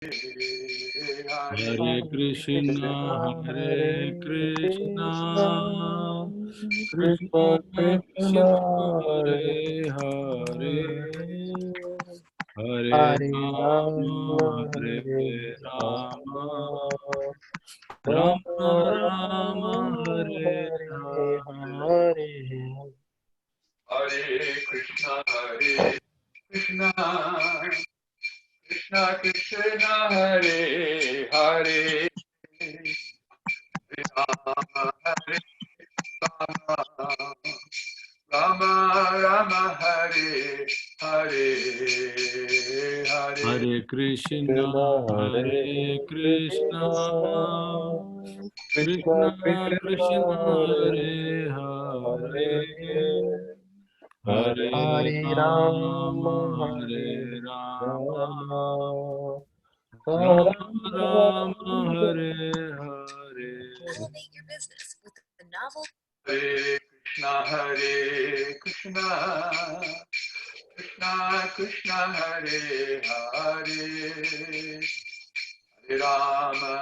Hare Krishna, Hare Krishna, Krishna Krishna, Hare Hare, Hare Rama, Hare Rama, Rama Rama, Hare Hare. Hare Krishna, Krishna Krishna, Hare Hare, Rama Hare Rama, Rama Rama, Hare Hare, Hare Hare Krishna, Hare Krishna, Krishna Krishna, Hare Hare, Hare Rama, Hare Rama, Rama Rama, Hare Hare. Elevate your business with the novel. Hare Krishna, Krishna Krishna, Hare Hare, Hare Rama,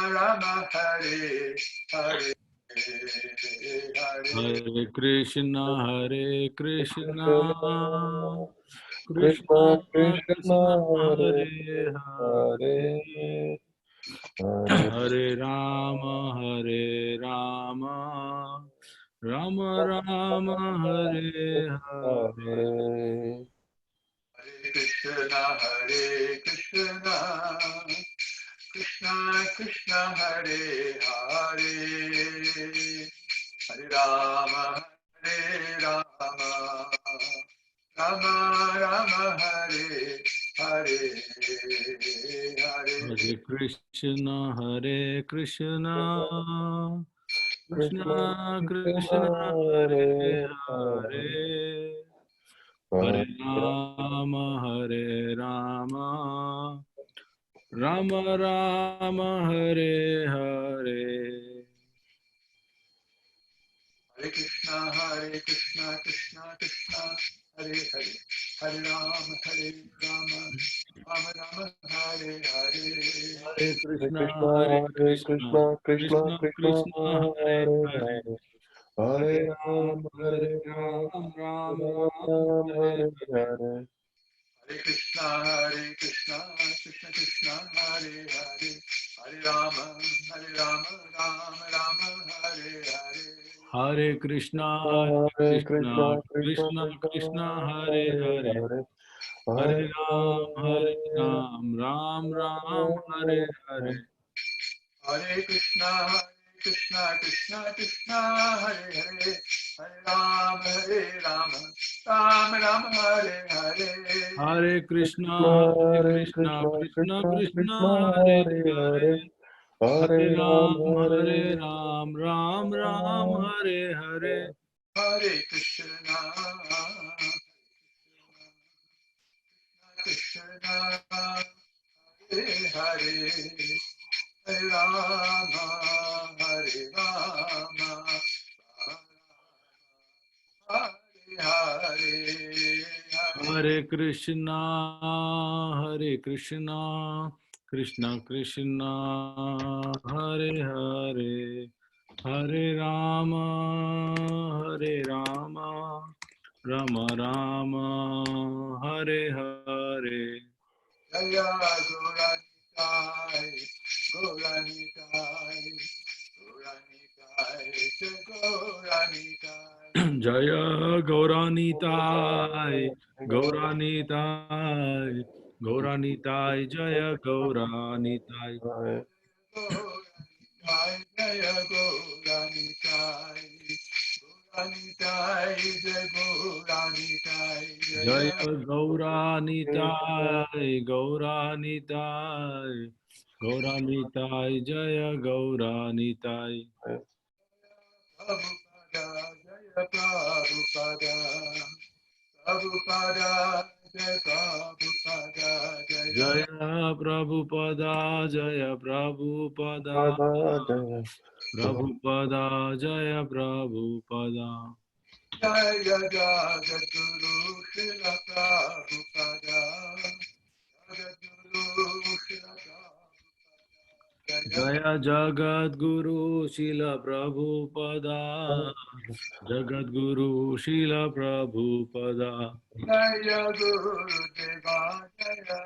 Rama Hare Hare, Hare Krishna, Hare Krishna, Krishna Krishna, Hare Hare, Hare Rama, Hare Rama, Rama Rama, Hare Hare. Hare Krishna, Krishna Krishna, Hare Hare, Hare Rama, Rama Rama, Hare Hare, Hare Krishna, Hare Krishna, Krishna Krishna, Hare Hare, Hare Rama, Hare Rama, Rama Rama, Hare Hare. Hare Krishna, Krishna Krishna, Hare Hare, Hare Rama, Rama Rama, Hare Hare. Hare Krishna, Krishna Krishna, Hare Hare, Hare Ram, Ram Ram, Hare Hare. Hare Krishna, Krishna Krishna, Hare Hare, Hare Rama, Rama Rama, Hare Hare. Hare Krishna, Krishna Krishna, Hare Hare, Hare Ram, Ram Ram, Hare Hare. Hare Krishna, Krishna Krishna, Hare Hare, Hare Rama, Rama Rama, Hare Hare. Hare Krishna, Krishna Krishna, Hare Hare, Hare Ram, Ram Ram, Hare Hare. Hare Krishna, Krishna Hare Hare, Hare Rama, Hare Rama, Hare Hare. Hare Krishna, Krishna Krishna, Hare Hare, Hare Rama, Rama Rama, Hare Hare. Jaya Gauranitai, Gauranitai, Gauranitai, Gauranitai. Jaya Gauranitai, Gauranitai, Gauranitai, Jaya Gauranitai. Gauranitai, Jaya Gauranitai, Gauranitai, Jaya Gauranitai, Jaya Gauranitai, Gauranitai, Gauranitai, Jaya Gauranitai. Prabhupada, Jaya Prabhupada, Prabhupada, Jaya Prabhupada, Jaya Prabhupada, Jaya Prabhupada, Prabhupada, Jaya Prabhupada. Jaya Jagadguru Srila Prabhupada, Jaya Jagat Guru Srila Prabhupada. Jagat Guru Srila Prabhupada. Jaya Guru Deva Jaya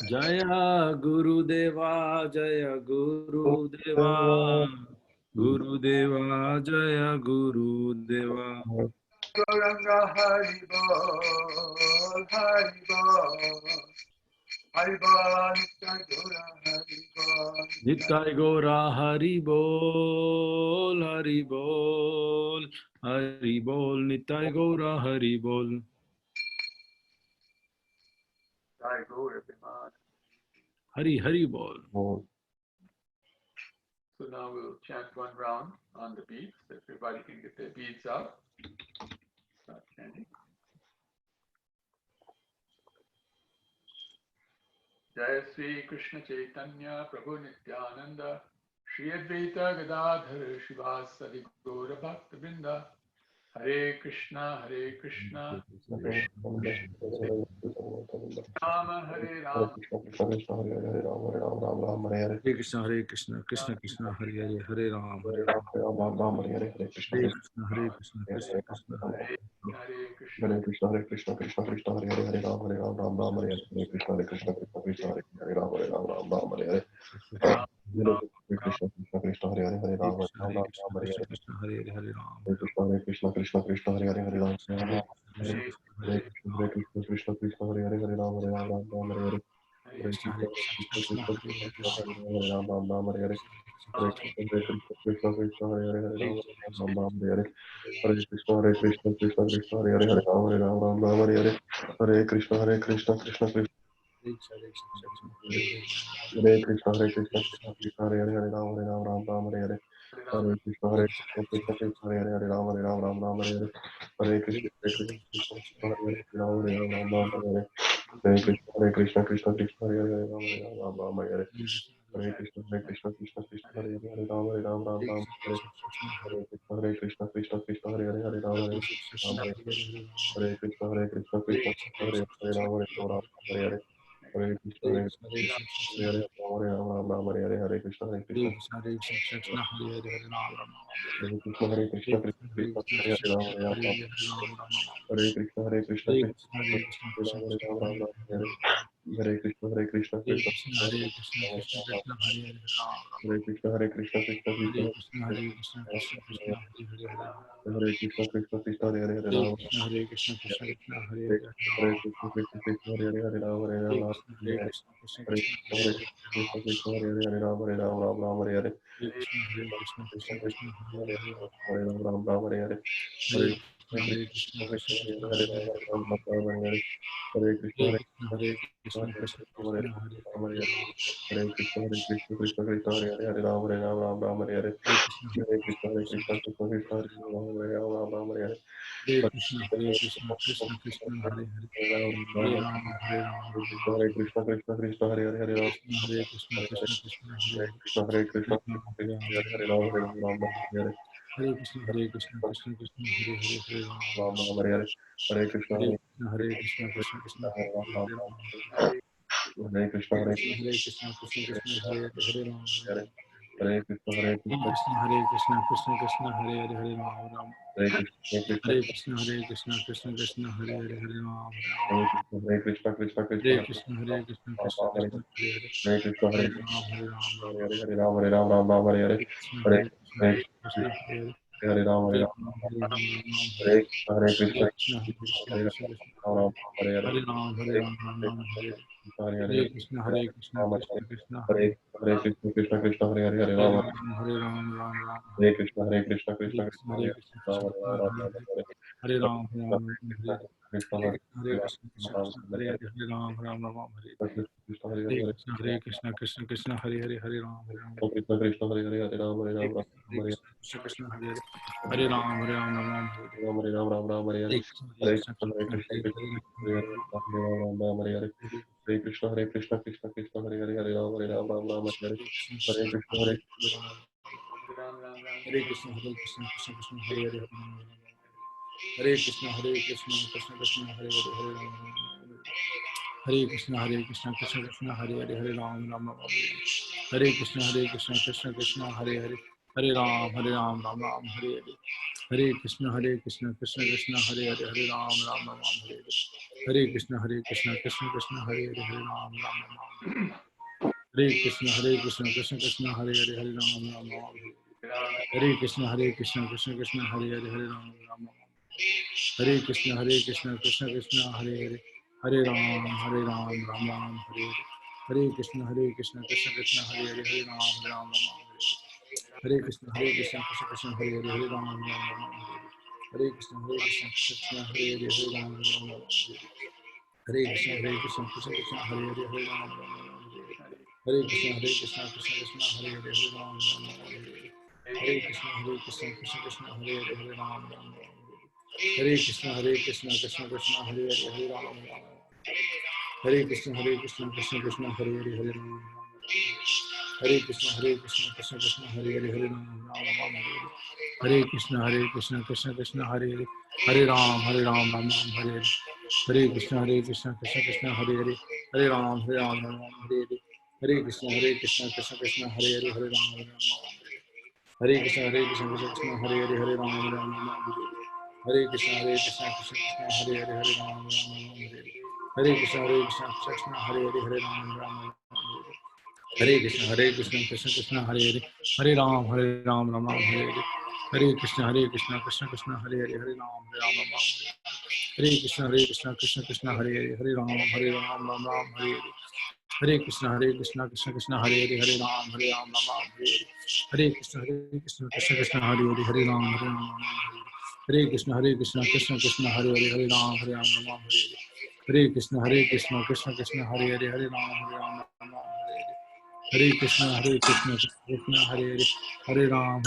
Jaya Guru Deva Jaya Guru Deva. Guru Deva Jaya Guru Deva. Gauranga Hari Bol, Hari Bol, Hari Bol, Nitya Gaura Hari Bol. Nitai Gora Hari Bol, Hari Bol, Hari Bol, Nitai Gora Hari Bol. Jai Gaura Bhiman. Hari Hari Bol. So now we'll chant one round on the beats. Everybody can get their beads out. Start chanting. Jai Sri Krishna Chaitanya Prabhu Nityananda Shri Advaita Gadadhar Shivasadi Gaura Bhakta Vrinda Hare Krishna Krishna Rama Hare Rama Hare Krishna, Krishna Krishna, Hare Hare, Hare Ram, Hare Ram. Hare Krishna, Krishna Krishna, Hare Hare Krishna Hare Krishna, Hare Krishna, Krishna Krishna, Hare Hare, Hare Ram, Hare Ram, Ram Ram, Hare Hare, Hare Krishna, Hare Krishna, Krishna Krishna, Hare Ram, Hare Ram, Ram Ram, Hare Hare, Ram Hare Krishna, Krishna Krishna, Hare Hare, Hare Ram, Hare Ram, Ram Ram, Hare Hare, Krishna, Hare Hare Ram, Hare Krishna, Hare Krishna, Krishna Krishna, Hare Hare, Hare Ram, Hare Ram, Krishna Hare Krishna, Hare Krishna, Krishna Krishna, Hare Hare, Hare Ram, Hare Ram, Ram Ram, Hare Hare, Hare Hare Krishna, Hare Krishna Krishna, Krishna, Hare Hare Krishna, Ram, Ram Ram, Hare Hare, Hare Ram Krishna, Krishna Krishna, Hare Hare, Hare Ram, Ram Ram, Hare Hare, Hare Hare Krishna, Hare Krishna, Krishna Krishna, Hare Hare, Hare Ram, Hare Ram, Ram Ram, Hare Hare, Hare Krishna, Hare Krishna, Krishna Krishna, Hare Krishna, Hare Krishna, Krishna Krishna, Hare Hare, Hare Ram, Ram Ram, Hare Hare, Ram Hare Krishna, Hare Krishna, Krishna Krishna, Hare Hare, Hare Ram, Ram Ram, Hare Hare, Hare Krishna, Hare Krishna, Krishna Krishna, Hare Hare, Hare Ram, Ram Ram, Hare Krishna, Krishna Krishna, Hare Hare, Ram Ram, Hare Hare, Hare Krishna, Hare Krishna, Krishna Krishna, Hare Hare, Ram Ram, Hare Hare, Hare Krishna, Krishna Krishna, Hare Hare, Hare Ram, Hare Hare Krishna, Hare Krishna, Krishna Hare Hare, Ram, Hare Hare, Hare Krishna, Hare Krishna, Hare Ram, Ram Hare Hare, Hare Krishna, Hare Krishna, Hare Krishna, Hare Krishna, Krishna Krishna, Hare Hare, Ram Hare Ram, Hare Krishna, Hare Krishna, Krishna Hare Ram, Hare Ram, Ram Hare Hare, Hare Krishna, Hare Krishna, Krishna Krishna, Hare Hare Krishna, Hare Krishna, Krishna Krishna, Hare Krishna, Krishna Krishna, Hare Hare, Hare Ram, Hare Krishna, Krishna Krishna, Hare Hare Hare, Hare Krishna, Krishna Krishna, Hare Hare, Hare Ram, Hare Ram, Hare Ram Krishna, Hare Hare Krishna, Krishna Hare, Krishna, Hare Hare Krishna, Krishna Krishna, Hare Hare, Hare Ram, Ram Ram, Ram Hare Hare, Krishna, Krishna Krishna, Hare Hare, Hare Ram, Ram Ram, Hare Hare, Hare Hare Krishna, Hare Krishna, Krishna Krishna, Hare Hare Hare, Ram, Ram Ram, Hare Hare Krishna, Hare Hare Krishna, Hare Krishna, Krishna Hare Krishna, Hare Ram, Hare Hare, Hare Krishna, Hare Krishna, Krishna Krishna, Hare Hare, Hare Ram, Hare Ram, Ram Ram, Hare Hare, Hare Krishna, Hare Krishna, Hare Krishna, Krishna Krishna, Hare Ram, Hare Ram, Ram Ram, Hare Hare, Hare Krishna, Hare Krishna, Krishna Krishna, Hare Hare, Hare Rama, Hare Rama, Hare Krishna, Krishna Krishna, Hare Hare, Hare Ram, Hare Krishna, Krishna Krishna, Hare Hare Hare, Krishna, Hare Krishna, Hare Rama, Hare Rama, Hare Hare Ram, Hare Ram, Ram Hare Hare Krishna, Hare Krishna, Krishna Krishna, Hare Hare, Hare Rama, Ram, Ram Hare Hare Krishna, Hare Hare Krishna, Hare Krishna, Krishna Krishna, Hare Ram, Hare Ram Hare Rama, Hare Krishna, Hare Hare Krishna, Hare Krishna, Krishna Krishna, Hare Hare, Hare Rama, Hare Hare Krishna, Hare Hare Krishna, Krishna, Hare Krishna, Krishna Krishna, Hare Hare, Hare Rama, Rama, Hare Krishna, Hare Krishna, Hare Krishna, Hare Krishna, Krishna Krishna, Hare Hare, Hare Rama, Hare Krishna, Hare Krishna, Krishna Krishna, Hare Hare Krishna, Hare Krishna, Ram, Krishna Hare Krishna, Hare Hare, Hare Krishna, Hare Hare Krishna, Rama, Hare Rama, Hare Rama, Hare, Hare Ram, Hare Ram, Ram Ram, Hare Hare Hare Krishna, Hare Hare Krishna, Hare Krishna Krishna, Hare Hare, Hare Ram, Hare Hare Ram, Rama, Hare Rama, Rama, Hare Hare Krishna, Hare Krishna, Hare Krishna, Hare Krishna, Hare Krishna Krishna, Ram, Ram Hare Hare Hare Rama, Hare Hare Rama, Rama, Hare Hare, Hare Hare Hare Krishna, Hare Hare Krishna, Ram, Krishna Krishna, Hare Hare Hare Krishna, Krishna Krishna, Hare Hare, Hare Hare Ram, Rama, Hare Rama, Rama, Rama, Hare Krishna, Hare Krishna, Hare Krishna Krishna, Krishna, Hare Hare Krishna, Ram, Krishna Hare Krishna, Ram, Ram Hare Ram, Hare, Hare Hare Hare Rama, Hare Krishna, Rama, Rama, Krishna Hare Hare, Krishna, Hare Hare Krishna, Hare Ram, Krishna, Krishna Ram Krishna, Hare Hare Hare Hare, Hare Rama, Rama, Rama, Hare Hare, Krishna, Hare Hare Hare Krishna, Hare Krishna, Krishna Krishna, Hare Hare, Hare Rama, Hare Rama, Krishna, Krishna, Hare Hare, Hare Ram, Hare Hare Ram, Ram Hare Krishna, Krishna Krishna, Hare Hare, Hare Rama, Hare Rama, Rama, Hare Hare, Ram, Hare Ram, Ram Ram, Hare Hare Hare Krishna, Hare Hare Krishna, Krishna, Hare Krishna Krishna, Krishna, Krishna Hare Hare Hare, Hare Ram, Ram Ram, Hare Hare Hare Krishna, Hare Krishna, Krishna Krishna, Krishna Hare Hare, Hare Ram, Ram Ram, Hare Hare Hare Krishna, Hare Ram Ram Ram Hare Krishna, Hare Krishna, Krishna Krishna, Hare Hare, Hare Krishna, Hare Krishna, Krishna Krishna, Hare Hare, Hare Rama, Hare Rama, Hare Krishna Krishna Krishna Hare Hare Hare Ram Ram Ram Hare Krishna Krishna Krishna Hare Hare Hare Ram Ram Ram Hare Hare Hare Krishna Krishna Krishna Hare Hare Hare Ram Ram Ram Hare Hare Hare Krishna Krishna Krishna Hare Hare Hare Ram Ram Ram Hare Krishna Krishna Krishna Hare Hare Hare Ram Ram Ram Hare Krishna Krishna Krishna Hare Hare Hare Ram Ram Ram Hare Krishna Krishna Krishna Hare Hare Hare Ram Ram Ram Hare Hare Hare Krishna Krishna Krishna Hare Hare Hare Ram Ram Ram Hare Krishna Krishna Krishna Hare Hare Hare Ram Ram Hare Krishna Krishna Hare Hare Hare Ram Ram Hare Krishna Krishna Krishna Hare Hare Hare Ram Hare Krishna Krishna Krishna Hare Hare Hare Ram Hare Krishna Krishna Krishna Hare Hare Hare Ram Hare Krishna Krishna Krishna Hare Hare Hare Ram Hare Krishna Krishna Krishna Hare Hare Hare Ram Hare Krishna Krishna Krishna Hare Hare Hare Ram Hare Krishna Krishna Krishna Hare Hare Hare Ram Ram Ram Hare Hare Hare Krishna Krishna Krishna Hare Hare Hare Ram Ram Hare Hare Hare Krishna Krishna Krishna Hare Hare Hare Ram Hare Krishna Krishna Krishna Hare Hare Hare Ram Hare Krishna Krishna Krishna Hare Hare Hare Ram Hare Krishna Krishna Krishna Hare Hare Hare Ram Hare Krishna Krishna Krishna Hare Hare Hare Ram Ram Hare Hare Hare Krishna Krishna Krishna Hare Hare Hare Ram Ram Hare Krishna Krishna Krishna Hare Hare Hare Ram Ram Hare Hare Hare Krishna Krishna Krishna Hare Hare Hare Ram Ram Hare Hare Krishna Krishna Krishna Hare Hare Hare Ram Hare Krishna Krishna Krishna Hare Hare Hare Ram Hare Krishna Krishna Krishna Hare Hare Hare Ram Hare Krishna Krishna Krishna Hare Hare Hare Ram Hare Hare Hare Krishna Krishna Krishna Hare Hare Hare Ram Hare Krishna Krishna Krishna Hare Hare Hare Ram Hare Krishna Krishna Krishna Hare Hare Hare Ram Hare Krishna Krishna Krishna Hare Hare Hare Ram Hare Krishna Krishna Krishna Hare Hare Hare Ram Hare Krishna Krishna Krishna Hare Hare Hare Ram Hare Krishna Krishna Krishna Hare Hare Hare Ram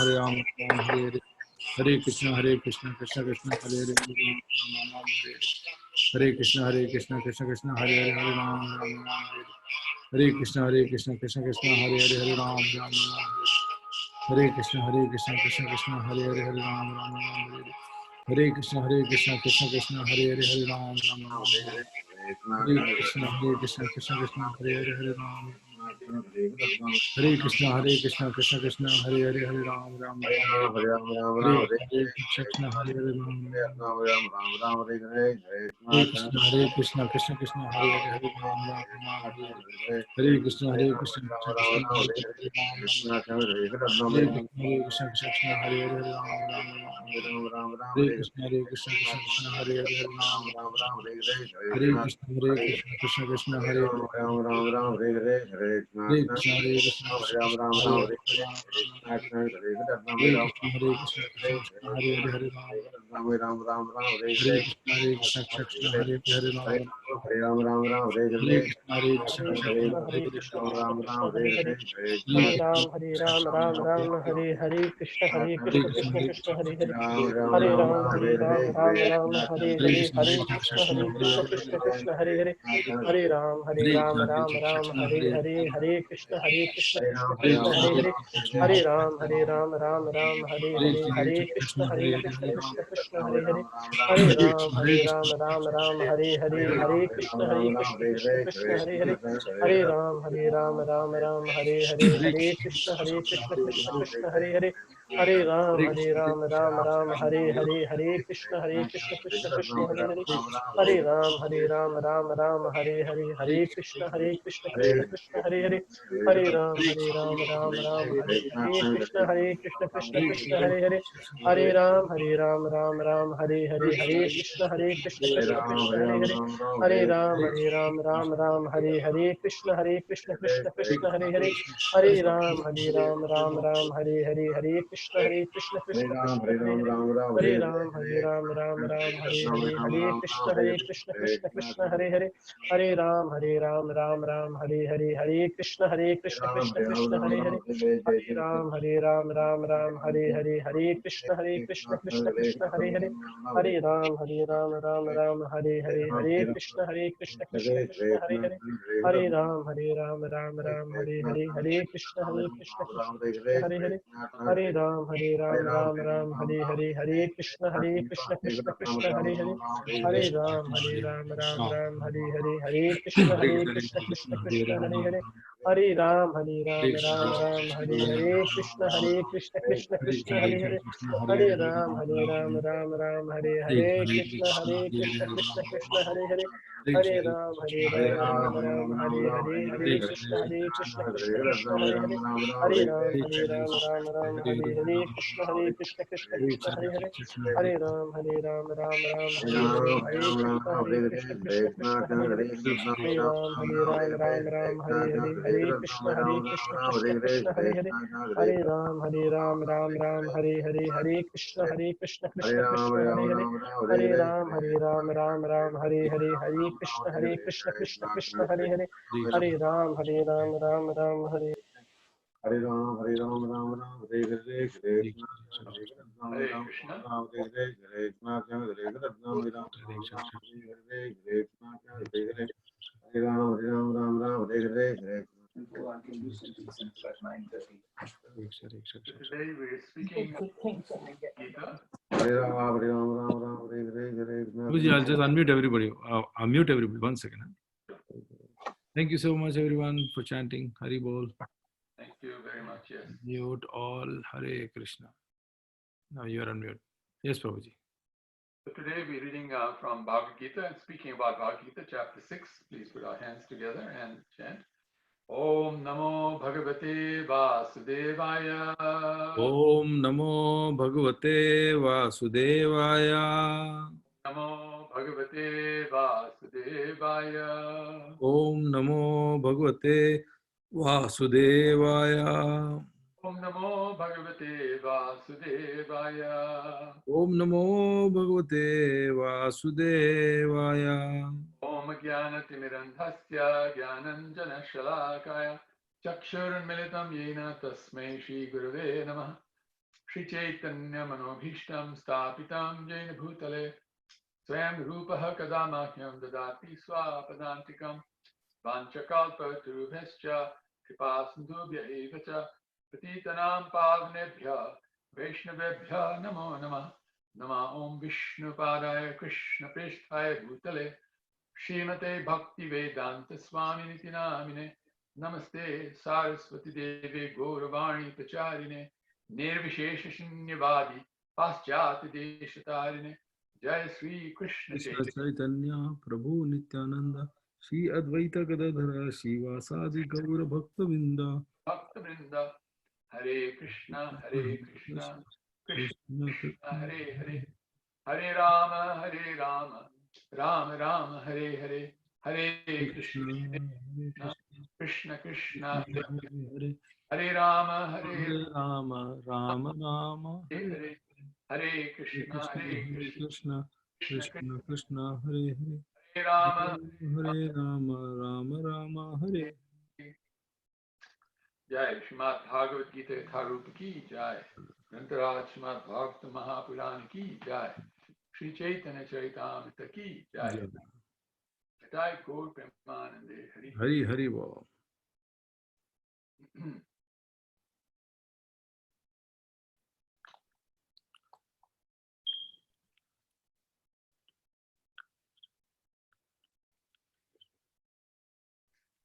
Hare Krishna Hare Hare Ram Hare Krishna Krishna Krishna Hare Hare Hare Ram Hare Krishna Krishna Krishna Hare Hare Hare Ram Hare Krishna Krishna Hare Hare Hare Ram Hare Krishna Krishna Hare Hare Hare Ram Hare Krishna Krishna Krishna Hare Hare Hare Krishna Krishna Krishna Hare Hare Hare Ram Hare Krishna Krishna Hare Hare Hare Ram Hare Krishna Krishna Hare Hare Ram Hare Krishna Krishna Hare Krishna Krishna, Hare Hare Hare Krishna, Ram Krishna Krishna, Hare Hare, Hare Hare Krishna Ram, Hare Krishna Ram, Krishna Ram Hare Ram, Hare Hare Hare Krishna, Hare Hare Krishna, Krishna Krishna Krishna, Hare Hare, Krishna Hare Hare Ram Ram, Hare Ram, Ram Ram, Hare Hare Hare, Krishna Hare Krishna Krishna, Hare Hare Krishna, Hare Krishna Ram Krishna, Hare Hare, Hare Ram, Hare Hare Ram, Krishna Ram Ram, Krishna Hare Hare Hare, Hare Krishna, Hare Krishna, Krishna Hare Krishna, Krishna Hare Hare, Krishna Hare Ram, Hare Ram, Ram Ram, Hare Hare Hare, Hare Krishna, Krishna Hare Hare Krishna, Hare Ram Krishna Krishna, Hare Hare, Hare Hare Ram, Krishna Hare Krishna Ram, Ram Ram, Hare Hare, Hare Krishna, Hare Krishna, Krishna Krishna, Hare Hare, Hare Ram, Hare Ram, Ram Ram, Hare Hare, Hare Krishna, Hare Krishna, Krishna Krishna, Hare Hare, Hare Ram, Hare Ram, Ram Ram, Hare Hare, Hare Krishna, Krishna Krishna, Hare Hare, Hare Ram, Hare Ram, Ram Ram, Hare Hare, Hare Krishna, Krishna Krishna, Hare Hare, Hare Ram, Hare Ram, Ram Ram, Hare Hare Krishna, Krishna Krishna, Hare Hare, Hare Ram, Hare Ram, Ram Ram, Hare Hare, Hare Krishna, Krishna Krishna, Hare Hare, Hare Ram, Hare Ram, Ram Ram, Hare Hare Krishna, Krishna Krishna, Hare Hare, Hare Ram, Hare Ram, Ram Ram, Hare Hare, Hare Krishna, Krishna Krishna, Hare Hare, Hare Ram, Hare Ram, Ram Ram, Hare Hare, Hare Krishna, Krishna Hare Hare, Hare Ram, Hare Ram, Ram Ram, Hare Hare, Hare Krishna, Krishna Hare Hare, Hare Ram, Hare Ram, Ram Ram, Hare Hare, Hare Krishna, Krishna Hare Hare, Hare Ram, Hare Ram, Ram Ram, Hare Hare, Hare Krishna, Krishna Hare Hare, Hare Ram, Hare Ram, Ram Ram, Hare Hare, Hare Krishna, Krishna Krishna, Hare Hare, Hare Ram, Ram, Ram Ram, Hare Hare, Hare Krishna, Krishna Krishna, Hare Hare, Hare Ram, Ram Ram, Hare Hare, Hare Krishna, Krishna Krishna, Hare Hare, Hare Ram, Ram Hare Hare Krishna, Krishna Krishna, Hare Hare, Hare Ram, Ram Hare Hare Krishna, Krishna Krishna, Hare Hare, Hare Ram, Ram Hare Hare, Hare Krishna, Krishna Krishna, Hare Hare, Hare Ram, Ram Hare Hare Krishna, Krishna Krishna, Hare Hare, Hare Ram, Ram Hare Hare, Hare Krishna, Krishna Krishna, Hare Hare, Hare Ram, Ram Hare Hare, Hare Krishna, Krishna Krishna, Hare Hare, Hare Ram, Ram Hare Hare, Hare Krishna, Krishna Krishna, Hare Hare, Hare Ram, Ram Hare Hare, Hare Krishna, Krishna Krishna, Hare Hare, Hare Ram, Ram Hare. Hare Ram, Ram Ram, Hare Hare, Hare Krishna, Hare Hare Ram, Krishna. Ram Hare Hare, Hare Krishna, Hare Ram, Hare Ram, Hare Hare, Hare Krishna, Hare Hare, Hare Ram, Ram Ram, Hare Hare, Hare So today we're speaking Gita. Hare Ram, Ram Hare Hare, Hare Krishna. Prabhuji, I'll just unmute everybody. Unmute everybody. 1 second. Thank you so much, everyone, for chanting Hari Bol. Thank you very much. Yes. Mute all. Hare Krishna. Now you are unmute. Yes, Prabhuji. So today we're reading from Bhagavad Gita and speaking about Bhagavad Gita, chapter 6. Please put our hands together and chant. Om Namo Bhagavate Vasudevaya. Om Namo Bhagavate Vasudevaya. Namo Bhagavate Vasudevaya. Om Namo Bhagavate Vasudevaya. Om Namo Bhagavate Vasudevaya. Om Namo Bhagavate Vasudevaya. Om Jnanatimidandhasya Jnananjana Shalakaya Chakshurunmilitam Yena Tasmai Shri Gurave Namah Shri Chaitanya Manobhishtam Stapitam Jena Bhutale Swayam Rupaha Kadamahyam Dadati Swapadantikam Vanchakalpa Turubhescha Kripa Sindhubhya Evacha Patitanam Pavnebhya Vaishnavebhya Namo Namah Nama Om Vishnu Padaya Krishna Prishthaya Bhutale Srimate Bhakti Vedanta Swami Niti Namine Namaste Saraswati Devi Gauravani Pacharine Nirvishesha Shunyavadi Paschati Deshatarine Jai Sri Krishna Krishna Chaitanya Chaitanya Prabhu Nityananda Shri Advaita Gadadhara Shivasadi Gaura Bhakta Vinda. Bhakta Vrinda Hare Krishna Krishna Krishna Krishna Hare Hare Hare Rama Rama Rama Hare Hare Hare Krishna Krishna Krishna Hare Hare Rama Rama Rama Rama Hare Hare Krishna Krishna Krishna Krishna Krishna Hare Hare Hare Rama Hare Rama Rama Rama Hare. Jai Srimad Bhagavad Gita Yatharupa ki Jai Grantaraj Srimad Bhagavatam Mahapurana ki Jai Shri Chaitanya Charitamrita ki Jai Jai Gaur Premanande Hari Hari Hari Bol.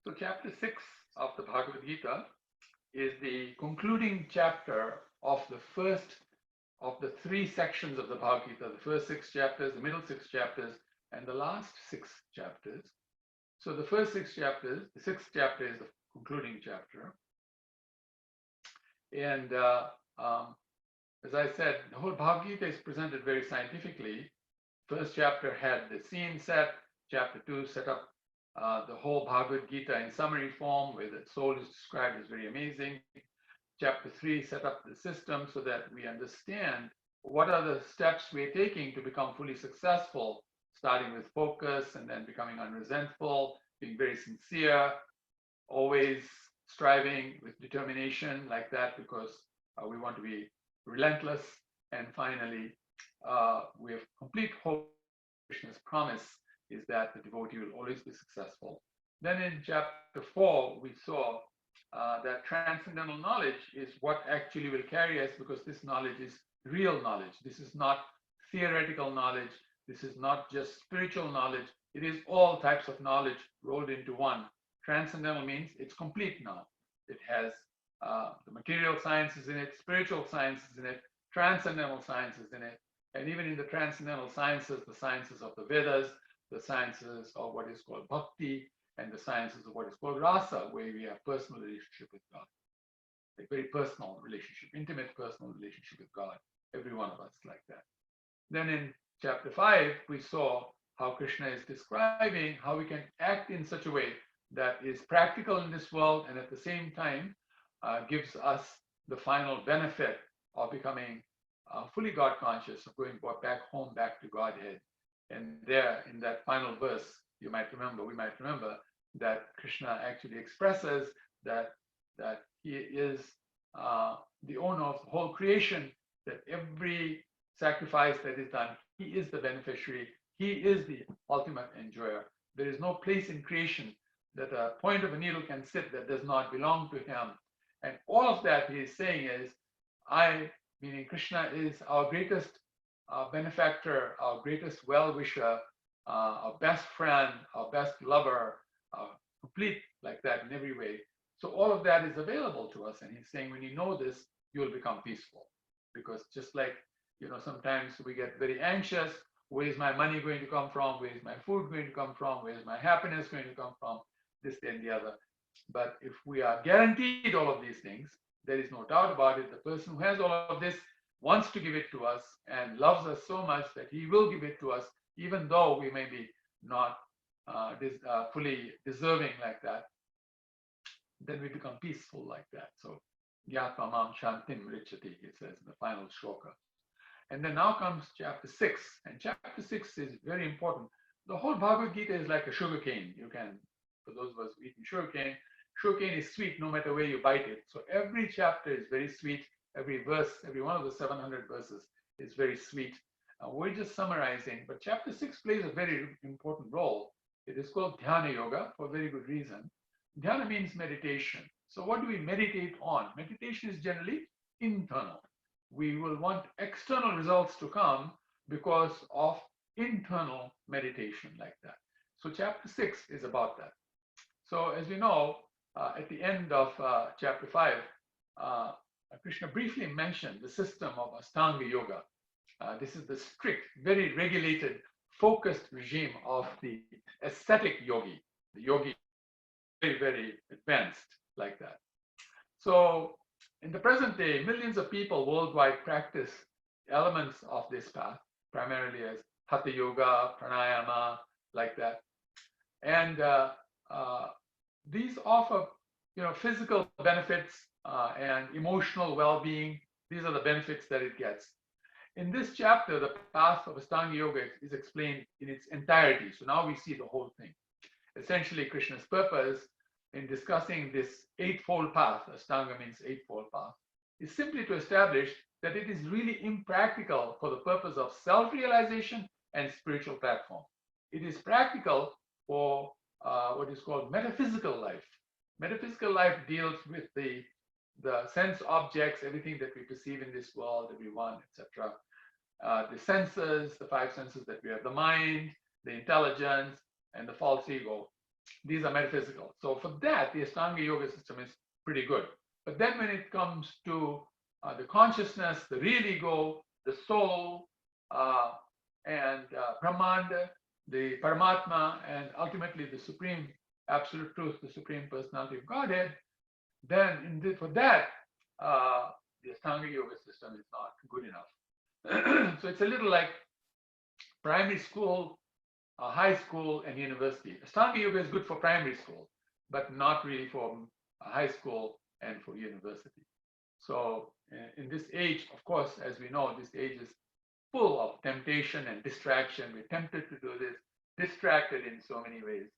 So chapter 6 of the Bhagavad Gita is the concluding chapter of the first of the 3 sections of the Bhagavad Gita, the first 6 chapters, the middle 6 chapters, and the last 6 chapters. So the first 6 chapters, the 6th chapter is the concluding chapter. And as I said, the whole Bhagavad Gita is presented very scientifically. First chapter had the scene set, chapter 2 set up the whole Bhagavad Gita in summary form, where the soul is described as very amazing. Chapter 3 set up the system so that we understand what are the steps we're taking to become fully successful, starting with focus and then becoming unresentful, being very sincere, always striving with determination like that because we want to be relentless. And finally, we have complete hope. Krishna's promise is that the devotee will always be successful. Then in chapter 4, we saw that transcendental knowledge is what actually will carry us, because this knowledge is real knowledge. This is not theoretical knowledge. This is not just spiritual knowledge. It is all types of knowledge rolled into one. Transcendental means it's complete now. It has the material sciences in it, spiritual sciences in it, transcendental sciences in it, and even in the transcendental sciences, the sciences of the Vedas, the sciences of what is called bhakti, and the sciences of what is called rasa, where we have personal relationship with God, a very personal relationship, intimate personal relationship with God. Every one of us like that. Then in chapter 5, we saw how Krishna is describing how we can act in such a way that is practical in this world and at the same time gives us the final benefit of becoming fully God conscious, of going back home, back to Godhead. And there in that final verse, we might remember that Krishna actually expresses that he is the owner of the whole creation, that every sacrifice that is done, he is the beneficiary, he is the ultimate enjoyer. There is no place in creation that a point of a needle can sit that does not belong to him. And all of that he is saying is, I, meaning Krishna, is our greatest benefactor, our greatest well-wisher, our best friend, our best lover, complete like that in every way. So all of that is available to us. And he's saying, when you know this, you will become peaceful. Because just like, sometimes we get very anxious. Where is my money going to come from? Where is my food going to come from? Where is my happiness going to come from? This, and the other. But if we are guaranteed all of these things, there is no doubt about it. The person who has all of this wants to give it to us and loves us so much that he will give it to us, even though we may be not fully deserving like that. Then we become peaceful like that. So, Yatma Mam Shantim Richati, it says in the final shloka. And then now comes chapter 6. And chapter 6 is very important. The whole Bhagavad Gita is like a sugar cane. You can, for those of us who eat sugar cane is sweet no matter where you bite it. So every chapter is very sweet. Every verse, every one of the 700 verses is very sweet. We're just summarizing, but chapter 6 plays a very important role. It is called Dhyana Yoga for a very good reason. Dhyana means meditation. So what do we meditate on? Meditation is generally internal. We will want external results to come because of internal meditation like that. So chapter 6 is about that. So as we know, at the end of chapter 5, Krishna briefly mentioned the system of Ashtanga Yoga. This is the strict, very regulated, focused regime of the ascetic yogi. The yogi, very, very advanced like that. So in the present day, millions of people worldwide practice elements of this path, primarily as Hatha Yoga, Pranayama, like that. And these offer, physical benefits and emotional well-being. These are the benefits that it gets. In this chapter, the path of Ashtanga Yoga is explained in its entirety. So now we see the whole thing. Essentially, Krishna's purpose in discussing this eightfold path, Ashtanga means eightfold path, is simply to establish that it is really impractical for the purpose of self-realization and spiritual platform. It is practical for what is called metaphysical life. Metaphysical life deals with the sense objects, everything that we perceive in this world, everyone, etc. The senses, the five senses that we have, the mind, the intelligence, and the false ego. These are metaphysical. So for that, the Ashtanga Yoga system is pretty good. But then when it comes to the consciousness, the real ego, the soul, and Brahmanda, the Paramatma, and ultimately the supreme absolute truth, the supreme personality of Godhead, then for that, the Ashtanga Yoga system is not good enough. So it's a little like primary school, high school, and university. Ashtanga Yoga is good for primary school, but not really for high school and for university. So in this age, of course, as we know, this age is full of temptation and distraction. We're tempted to do this, distracted in so many ways.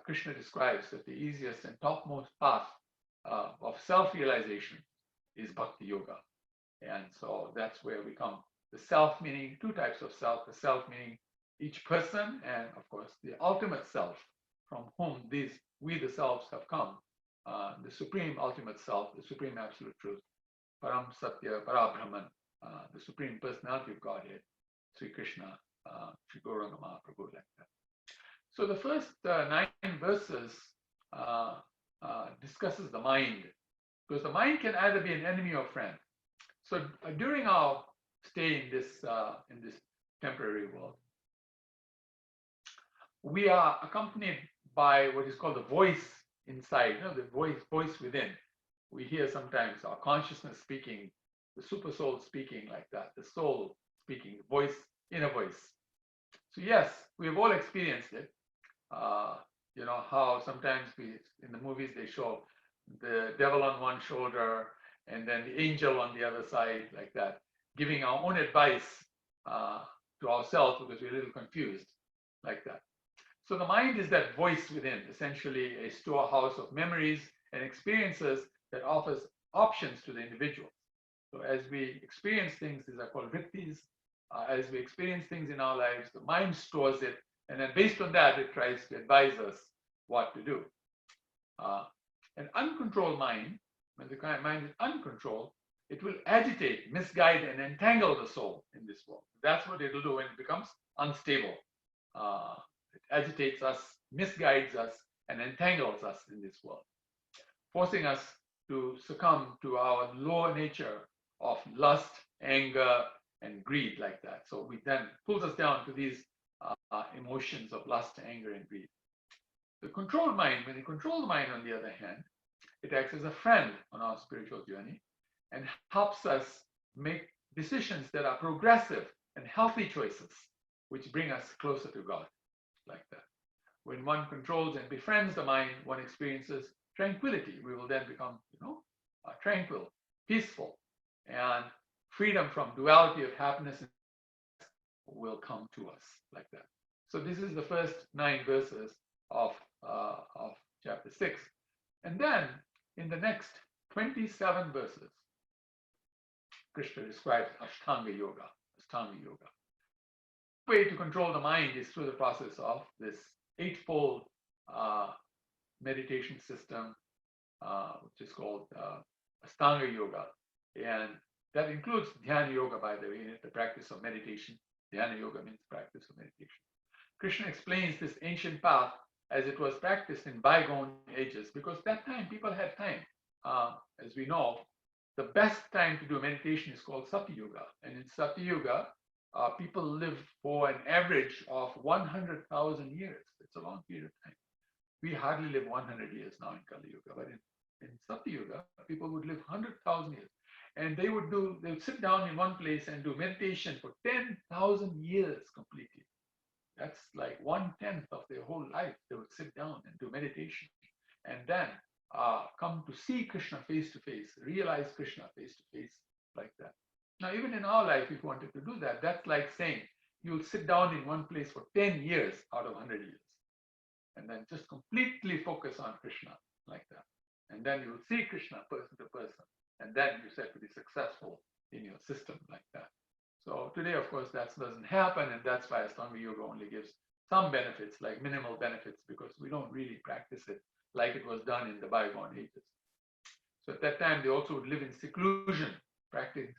Krishna describes that the easiest and topmost path of self-realization is Bhakti Yoga. And so that's where we come. The self meaning two types of self, the self meaning each person, and of course the ultimate self from whom we the selves have come. the supreme ultimate self, the supreme absolute truth, Param Satya, Parabrahman, the supreme personality of Godhead, Sri Krishna, Sri Gauranga Mahaprabhu, like that. So the first 9 verses discusses the mind, because the mind can either be an enemy or friend. So during our stay in this temporary world, we are accompanied by what is called the voice inside, the voice within. We hear sometimes our consciousness speaking, the super soul speaking, like that, the soul speaking, voice, inner voice. So yes, we've all experienced it. How sometimes in the movies they show the devil on one shoulder and then the angel on the other side, like that, giving our own advice to ourselves because we're a little confused, like that. So the mind is that voice within, essentially a storehouse of memories and experiences that offers options to the individual. So as we experience things, these are called vrittis. As we experience things in our lives, the mind stores it, and then based on that, it tries to advise us what to do. An uncontrolled mind, when the mind is uncontrolled, it will agitate, misguide, and entangle the soul in this world. That's what it will do when it becomes unstable. It agitates us, misguides us, and entangles us in this world, forcing us to succumb to our lower nature of lust, anger, and greed, like that. So we then pulls us down to these emotions of lust, anger, and greed. The controlled mind, when the controlled mind, on the other hand, it acts as a friend on our spiritual journey and helps us make decisions that are progressive and healthy choices, which bring us closer to God, like that. When one controls and befriends the mind, one experiences tranquility. We will then become, tranquil, peaceful, and freedom from duality of happiness will come to us, like that. So this is the first 9 verses of chapter 6. And then in the next 27 verses, Krishna describes Ashtanga Yoga. Ashtanga Yoga. The way to control the mind is through the process of this 8-fold meditation system, which is called Ashtanga Yoga. And that includes Dhyana Yoga, by the way, in it, the practice of meditation. Dhyana Yoga means practice of meditation. Krishna explains this ancient path as it was practiced in bygone ages, because that time people had time. As we know, the best time to do meditation is called Satya Yuga. And in Satya Yuga, people live for an average of 100,000 years. It's a long period of time. We hardly live 100 years now in Kali Yuga, but in Satya Yuga, people would live 100,000 years. And they would sit down in one place and do meditation for 10,000 years completely. That's like 1/10 of their whole life. They would sit down and do meditation and then come to see Krishna face to face, realize Krishna face to face, like that. Now, even in our life, if you wanted to do that, that's like saying you'll sit down in one place for 10 years out of 100 years and then just completely focus on Krishna, like that. And then you'll see Krishna person to person. And then you're said to be successful in your system, like that. So today, of course, that doesn't happen, and that's why Ashtanga Yoga only gives some benefits, like minimal benefits, because we don't really practice it like it was done in the bygone ages. So at that time, they also would live in seclusion, practicing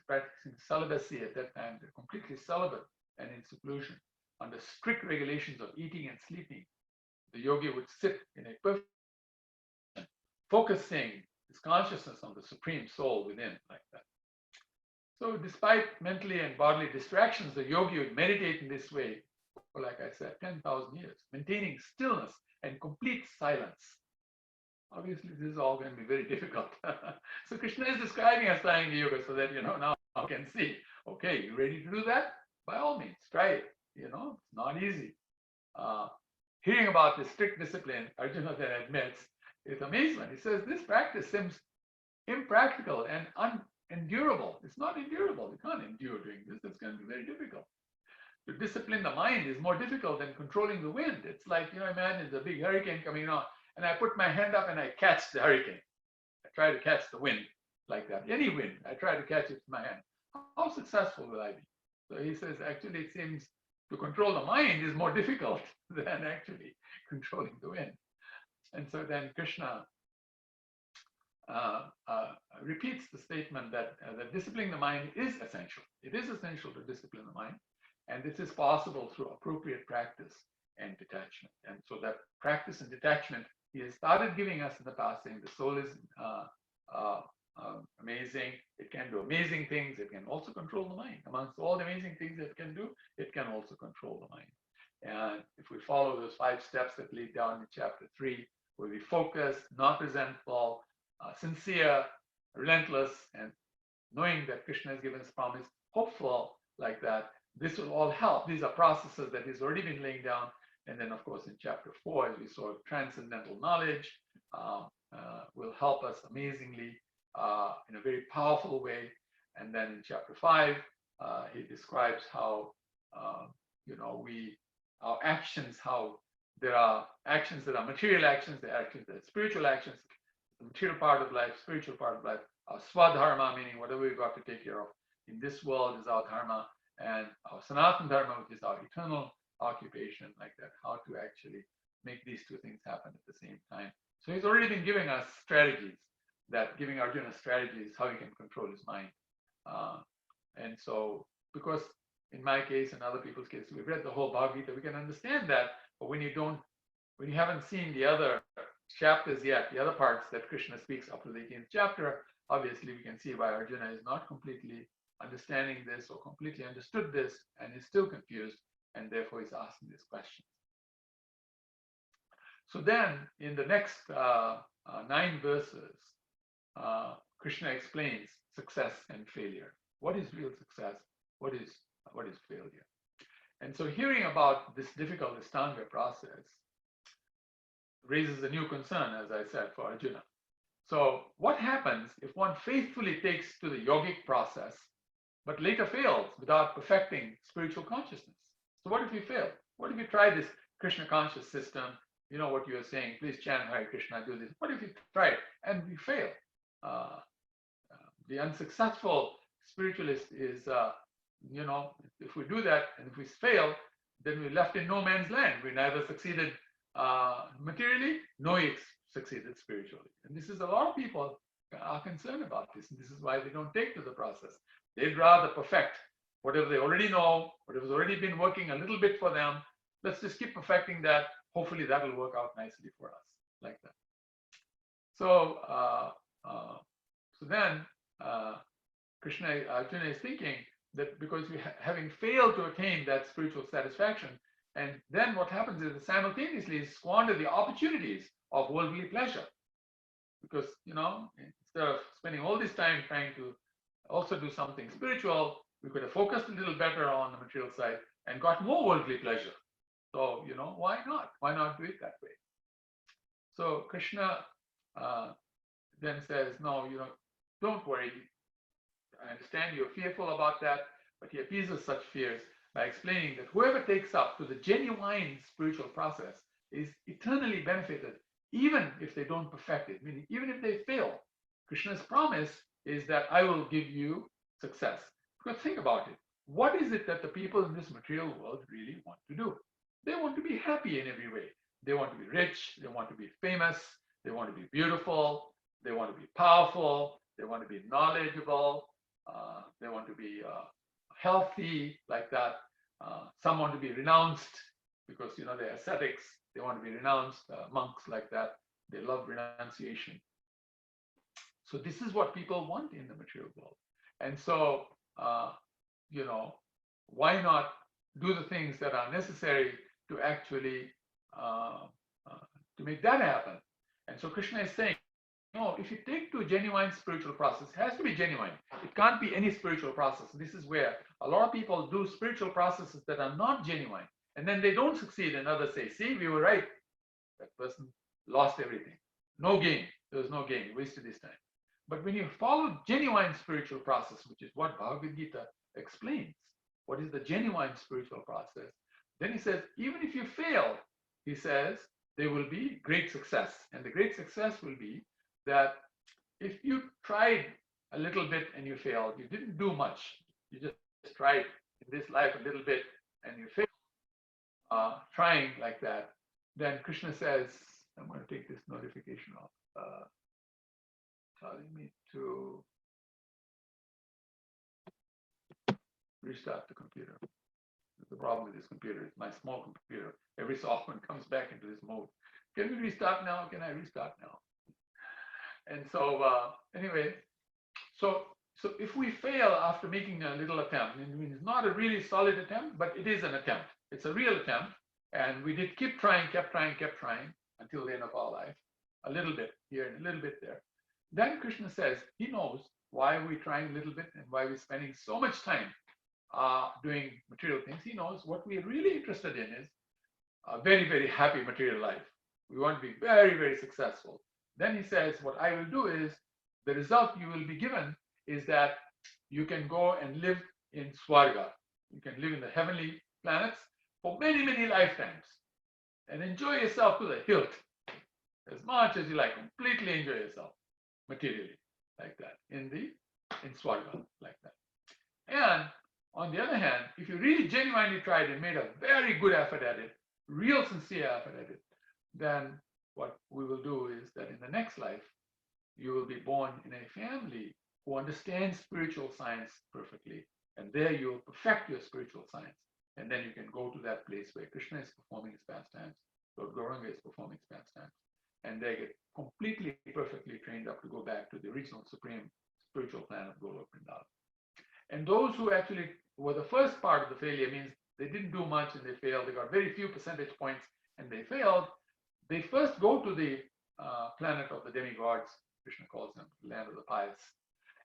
celibacy at that time. They're completely celibate and in seclusion, under strict regulations of eating and sleeping. The yogi would sit in a perfect, focusing his consciousness on the supreme soul within, like that. So despite mentally and bodily distractions, the yogi would meditate in this way for, like I said, 10,000 years, maintaining stillness and complete silence. Obviously, this is all going to be very difficult. So Krishna is describing Ashtanga Yoga so that, now you can see, okay, you ready to do that? By all means, try it. It's not easy. Hearing about this strict discipline, Arjuna then admits, with amazement, he says, this practice seems impractical and unendurable. It's not endurable. You can't endure doing this. It's going to be very difficult. To discipline the mind is more difficult than controlling the wind. It's like, imagine there's a big hurricane coming on, and I put my hand up and I catch the hurricane. I try to catch the wind like that. Any wind, I try to catch it with my hand. How successful will I be? So he says, actually, it seems to control the mind is more difficult than actually controlling the wind. And so then Krishna repeats the statement that disciplining the mind is essential. It is essential to discipline the mind, and this is possible through appropriate practice and detachment. And so that practice and detachment, he has started giving us in the past, saying the soul is amazing. It can do amazing things. It can also control the mind. Amongst all the amazing things it can do, it can also control the mind. And if we follow those 5 steps that lead down in chapter 3, we'll be focused, not resentful, sincere, relentless, and knowing that Krishna has given us promise, hopeful like that. This will all help. These are processes that he's already been laying down. And then, of course, in chapter 4, as we saw, transcendental knowledge will help us amazingly in a very powerful way. And then in chapter 5, he describes how, our actions, how there are actions that are material actions, there are actions that are spiritual actions, the material part of life, spiritual part of life, our swadharma, meaning whatever we've got to take care of in this world is our dharma, and our sanatana dharma, which is our eternal occupation, like that, how to actually make these 2 things happen at the same time. So he's already been giving us strategies, giving Arjuna strategies how he can control his mind. And so, because in my case and other people's case, we've read the whole Bhagavad Gita, we can understand that, but when you haven't seen the other chapters yet, the other parts that Krishna speaks up to the 18th chapter, obviously we can see why Arjuna is not completely understanding this or completely understood this and is still confused, and therefore he's asking this question. So then in the next 9 verses, Krishna explains success and failure. What is real success? What is failure? And so hearing about this difficult Ashtanga process raises a new concern, as I said, for Arjuna. So what happens if one faithfully takes to the yogic process, but later fails without perfecting spiritual consciousness? So what if you fail? What if you try this Krishna conscious system? You know what you are saying, please chant Hare Krishna, do this. What if you try it and you fail? The unsuccessful spiritualist is, if we do that and if we fail, then we're left in no man's land. We neither succeeded materially, nor succeeded spiritually. And this is a lot of people are concerned about this. And this is why they don't take to the process. They'd rather perfect whatever they already know, whatever's already been working a little bit for them. Let's just keep perfecting that. Hopefully that will work out nicely for us, like that. So, then Arjuna is thinking that because we having failed to attain that spiritual satisfaction, and then what happens is simultaneously squander the opportunities of worldly pleasure. Because, instead of spending all this time trying to also do something spiritual, we could have focused a little better on the material side and got more worldly pleasure. So, why not? Why not do it that way? So Krishna then says, no, don't worry. I understand you're fearful about that, but he appeases such fears by explaining that whoever takes up to the genuine spiritual process is eternally benefited, even if they don't perfect it, meaning even if they fail. Krishna's promise is that I will give you success. Because think about it. What is it that the people in this material world really want to do? They want to be happy in every way. They want to be rich. They want to be famous. They want to be beautiful. They want to be powerful. They want to be knowledgeable. They want to be healthy, like that. Some want to be renounced because, they're ascetics. They want to be renounced, monks like that. They love renunciation. So this is what people want in the material world. And so, why not do the things that are necessary to actually to make that happen? And so Krishna is saying, no, if you take to a genuine spiritual process, it has to be genuine. It can't be any spiritual process. This is where a lot of people do spiritual processes that are not genuine. And then they don't succeed, and others say, see, we were right. That person lost everything. No gain. There was no gain. Wasted his time. But when you follow genuine spiritual process, which is what Bhagavad Gita explains, what is the genuine spiritual process, then he says, even if you fail, he says, there will be great success. And the great success will be that if you tried a little bit and you failed, you didn't do much, you just tried in this life a little bit and you failed, trying like that, then Krishna says, I'm going to take this notification off. telling me to restart the computer. The problem with this computer is my small computer. Every so often comes back into this mode. Can we restart now? Can I restart now? And so anyway, so if we fail after making a little attempt, I mean, it's not a really solid attempt, but it is an attempt. It's a real attempt. And we did keep trying, kept trying until the end of our life. A little bit here and a little bit there. Then Krishna says he knows why we're trying a little bit and why we're spending so much time doing material things. He knows what we're really interested in is a very, very happy material life. We want to be very, very successful. Then he says, what I will do is, the result you will be given is that you can go and live in Swarga. You can live in the heavenly planets for many, many lifetimes and enjoy yourself to the hilt as much as you like. Completely enjoy yourself materially like that in Swarga like that. And on the other hand, if you really genuinely tried and made a very good effort at it, real sincere effort at it, then what we will do is that in the next life, you will be born in a family who understands spiritual science perfectly. And there you will perfect your spiritual science. And then you can go to that place where Krishna is performing his pastimes, Lord Gauranga is performing his pastimes. And they get completely, perfectly trained up to go back to the original supreme spiritual plan of Golok Vrindavan. And those who actually were the first part of the failure, means they didn't do much and they failed. They got very few percentage points and they failed. They first go to the planet of the demigods, Krishna calls them, the land of the pious.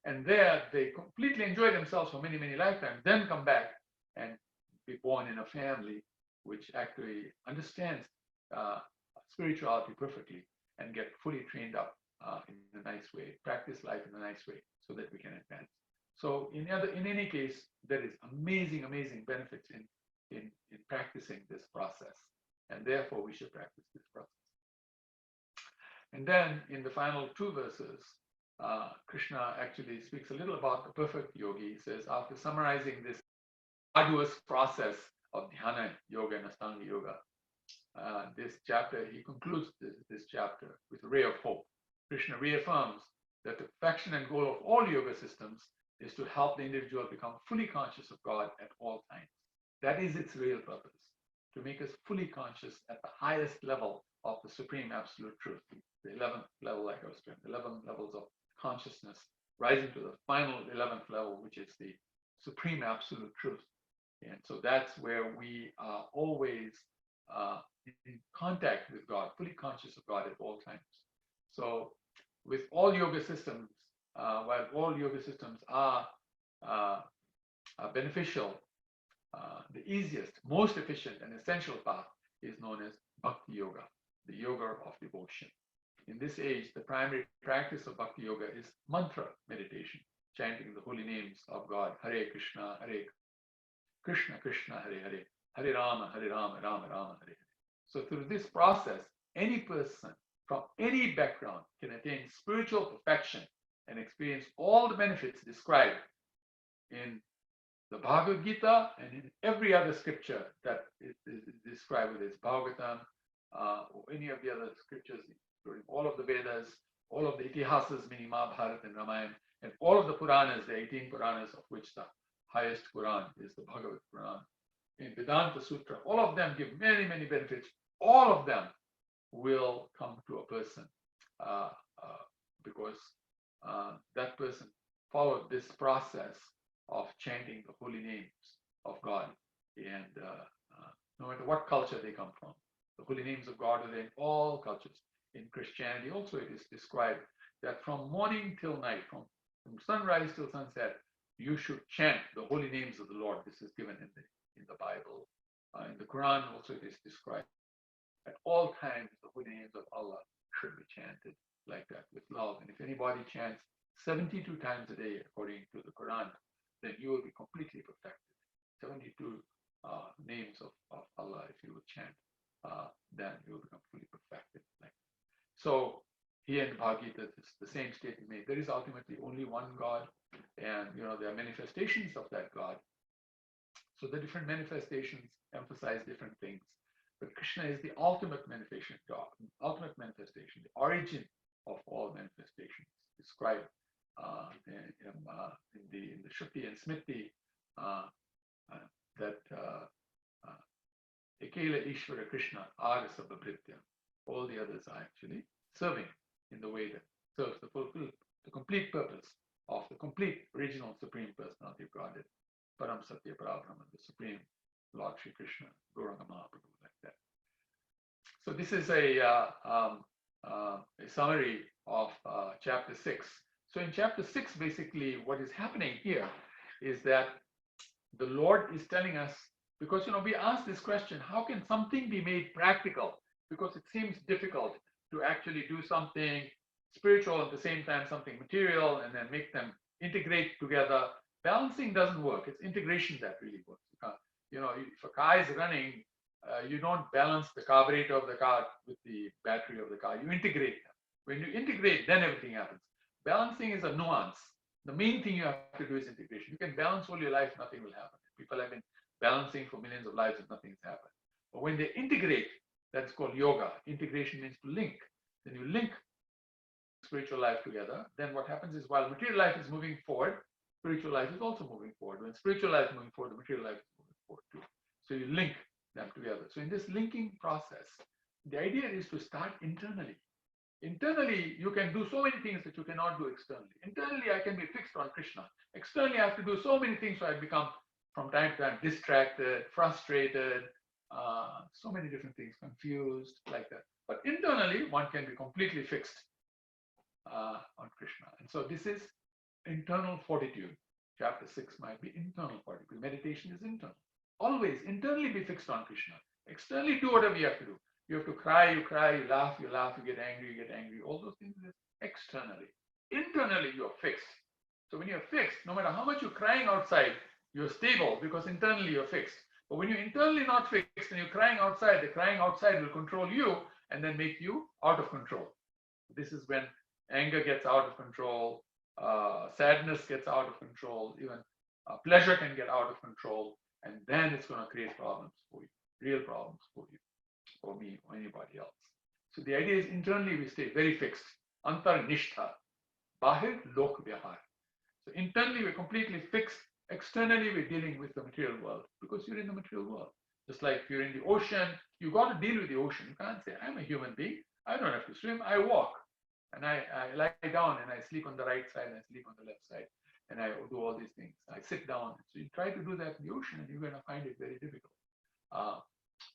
And there they completely enjoy themselves for many, many lifetimes, then come back and be born in a family which actually understands spirituality perfectly and get fully trained up in a nice way, practice life in a nice way so that we can advance. So in any case, there is amazing, amazing benefits in practicing this process. And therefore we should practice this process. And then in the final two verses, Krishna actually speaks a little about the perfect yogi. He says, after summarizing this arduous process of dhyana yoga and Astanga yoga, this chapter, he concludes this chapter with a ray of hope. Krishna reaffirms that the perfection and goal of all yoga systems is to help the individual become fully conscious of God at all times. That is its real purpose, to make us fully conscious at the highest level of the supreme absolute truth, the 11th level, like I was saying, 11 levels of consciousness, rising to the final 11th level, which is the supreme absolute truth. And so that's where we are always in contact with God, fully conscious of God at all times. So with all yoga systems, while all yoga systems are beneficial, the easiest, most efficient and essential path is known as Bhakti Yoga, the yoga of devotion. In this age, the primary practice of Bhakti Yoga is mantra meditation, chanting the holy names of God, Hare Krishna, Krishna, Hare Hare, Hare Rama, Rama, Rama, Hare Hare. So through this process, any person from any background can attain spiritual perfection and experience all the benefits described in the Bhagavad Gita and in every other scripture that is described with this Bhagavatam, or any of the other scriptures, including all of the Vedas, all of the Itihasas, meaning Mahabharata and Ramayana, and all of the Puranas, the 18 Puranas, of which the highest Quran is the Bhagavad Quran. In Vedanta Sutra, all of them give many, many benefits. All of them will come to a person because that person followed this process of chanting the holy names of God. And no matter what culture they come from, the holy names of God are there in all cultures. In Christianity also it is described that from morning till night, from sunrise till sunset, you should chant the holy names of the Lord. This is given in the Bible. In the Quran also it is described. At all times, the holy names of Allah should be chanted like that with love. And if anybody chants 72 times a day according to the Quran, then you will be completely perfected. 72 names of Allah, if you would chant, then you will become fully perfected. So here in the Bhagavad Gita, it's the same statement made. There is ultimately only one God, and there are manifestations of that God. So the different manifestations emphasize different things. But Krishna is the ultimate manifestation, God, ultimate manifestation, the origin of all manifestations. Described in the Shruti and Smriti that Ekela Ishvara Krishna Arasa Babhritya. All the others are actually serving in the way that serves to fulfill the complete purpose of the complete original Supreme Personality of Godhead, Param Satya Parabrahman, the Supreme Lord Shri Krishna, Gauranga Mahaprabhu, like that. So this is a summary of chapter 6. So in chapter 6, basically what is happening here is that the Lord is telling us, because we ask this question, how can something be made practical? Because it seems difficult to actually do something spiritual at the same time, something material, and then make them integrate together. Balancing doesn't work. It's integration that really works. If a car is running, you don't balance the carburetor of the car with the battery of the car. You integrate them. When you integrate, then everything happens. Balancing is a nuance. The main thing you have to do is integration. You can balance all your life, nothing will happen. People have been balancing for millions of lives and nothing's happened. But when they integrate, that's called yoga. Integration means to link. Then you link spiritual life together. Then what happens is while material life is moving forward, spiritual life is also moving forward. When spiritual life is moving forward, the material life is moving forward too. So you link them together. So in this linking process, the idea is to start internally. Internally, you can do so many things that you cannot do externally. Internally, I can be fixed on Krishna. Externally, I have to do so many things, so I become, from time to time, distracted, frustrated, so many different things, confused, like that. But internally, one can be completely fixed on Krishna. And so this is internal fortitude. Chapter 6 might be internal fortitude. Meditation is internal. Always internally be fixed on Krishna. Externally, do whatever you have to do. You have to cry, you laugh, you get angry, all those things is externally. Internally, you are fixed. So when you're fixed, no matter how much you're crying outside, you're stable because internally you're fixed. But when you're internally not fixed and you're crying outside, the crying outside will control you and then make you out of control. This is when anger gets out of control, sadness gets out of control, even pleasure can get out of control, and then it's going to create problems for you, real problems for you, or me, or anybody else. So the idea is internally we stay very fixed. Antar nishtha, bahir lok vyahar. So internally we're completely fixed. Externally we're dealing with the material world because you're in the material world. Just like if you're in the ocean, you got to deal with the ocean. You can't say, I'm a human being. I don't have to swim. I walk. And I lie down and I sleep on the right side and I sleep on the left side. And I do all these things. I sit down. So you try to do that in the ocean and you're going to find it very difficult.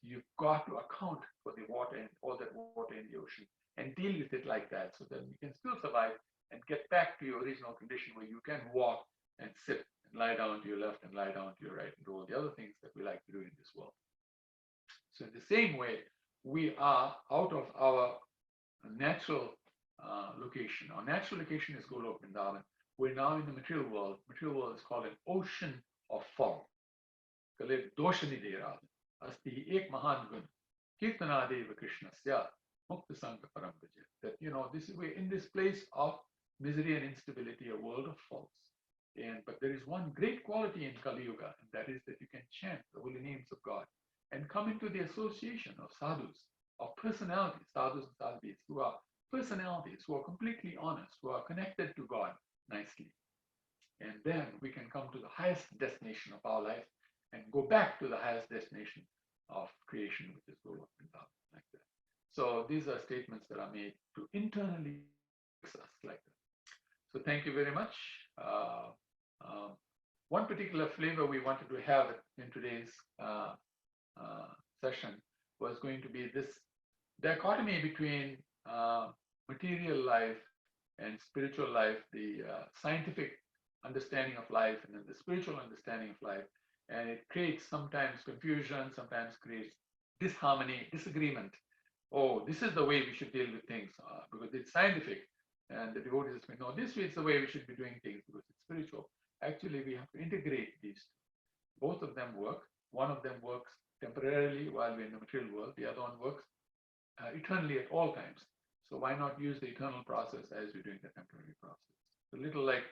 You've got to account for the water and all that water in the ocean and deal with it like that so that you can still survive and get back to your original condition where you can walk and sit and lie down to your left and lie down to your right and do all the other things that we like to do in this world. So in the same way, we are out of our natural location. Our natural location is Golok Vrindavan. We're now in the material world. Material world is called an ocean of fog. Asti ek mahan gun, kirtanadeva Krishnasya, mukta sangha param bhaja. That we're in this place of misery and instability, a world of faults. But there is one great quality in Kali Yuga, and that is that you can chant the holy names of God and come into the association of sadhus, of personalities, sadhus and sadhvis, who are personalities, who are completely honest, who are connected to God nicely. And then we can come to the highest destination of our life and go back to the highest destination of creation, which is Golok Vrindavan, like that. So these are statements that are made to internally fix us like that. So thank you very much. One particular flavor we wanted to have in today's session was going to be this dichotomy between material life and spiritual life, the scientific understanding of life and then the spiritual understanding of life. And it creates sometimes confusion, sometimes creates disharmony, disagreement. Oh, this is the way we should deal with things because it's scientific. And the devotees say, no, this is the way we should be doing things because it's spiritual. Actually, we have to integrate these two. Both of them work. One of them works temporarily while we're in the material world. The other one works eternally at all times. So why not use the eternal process as we're doing the temporary process? A little like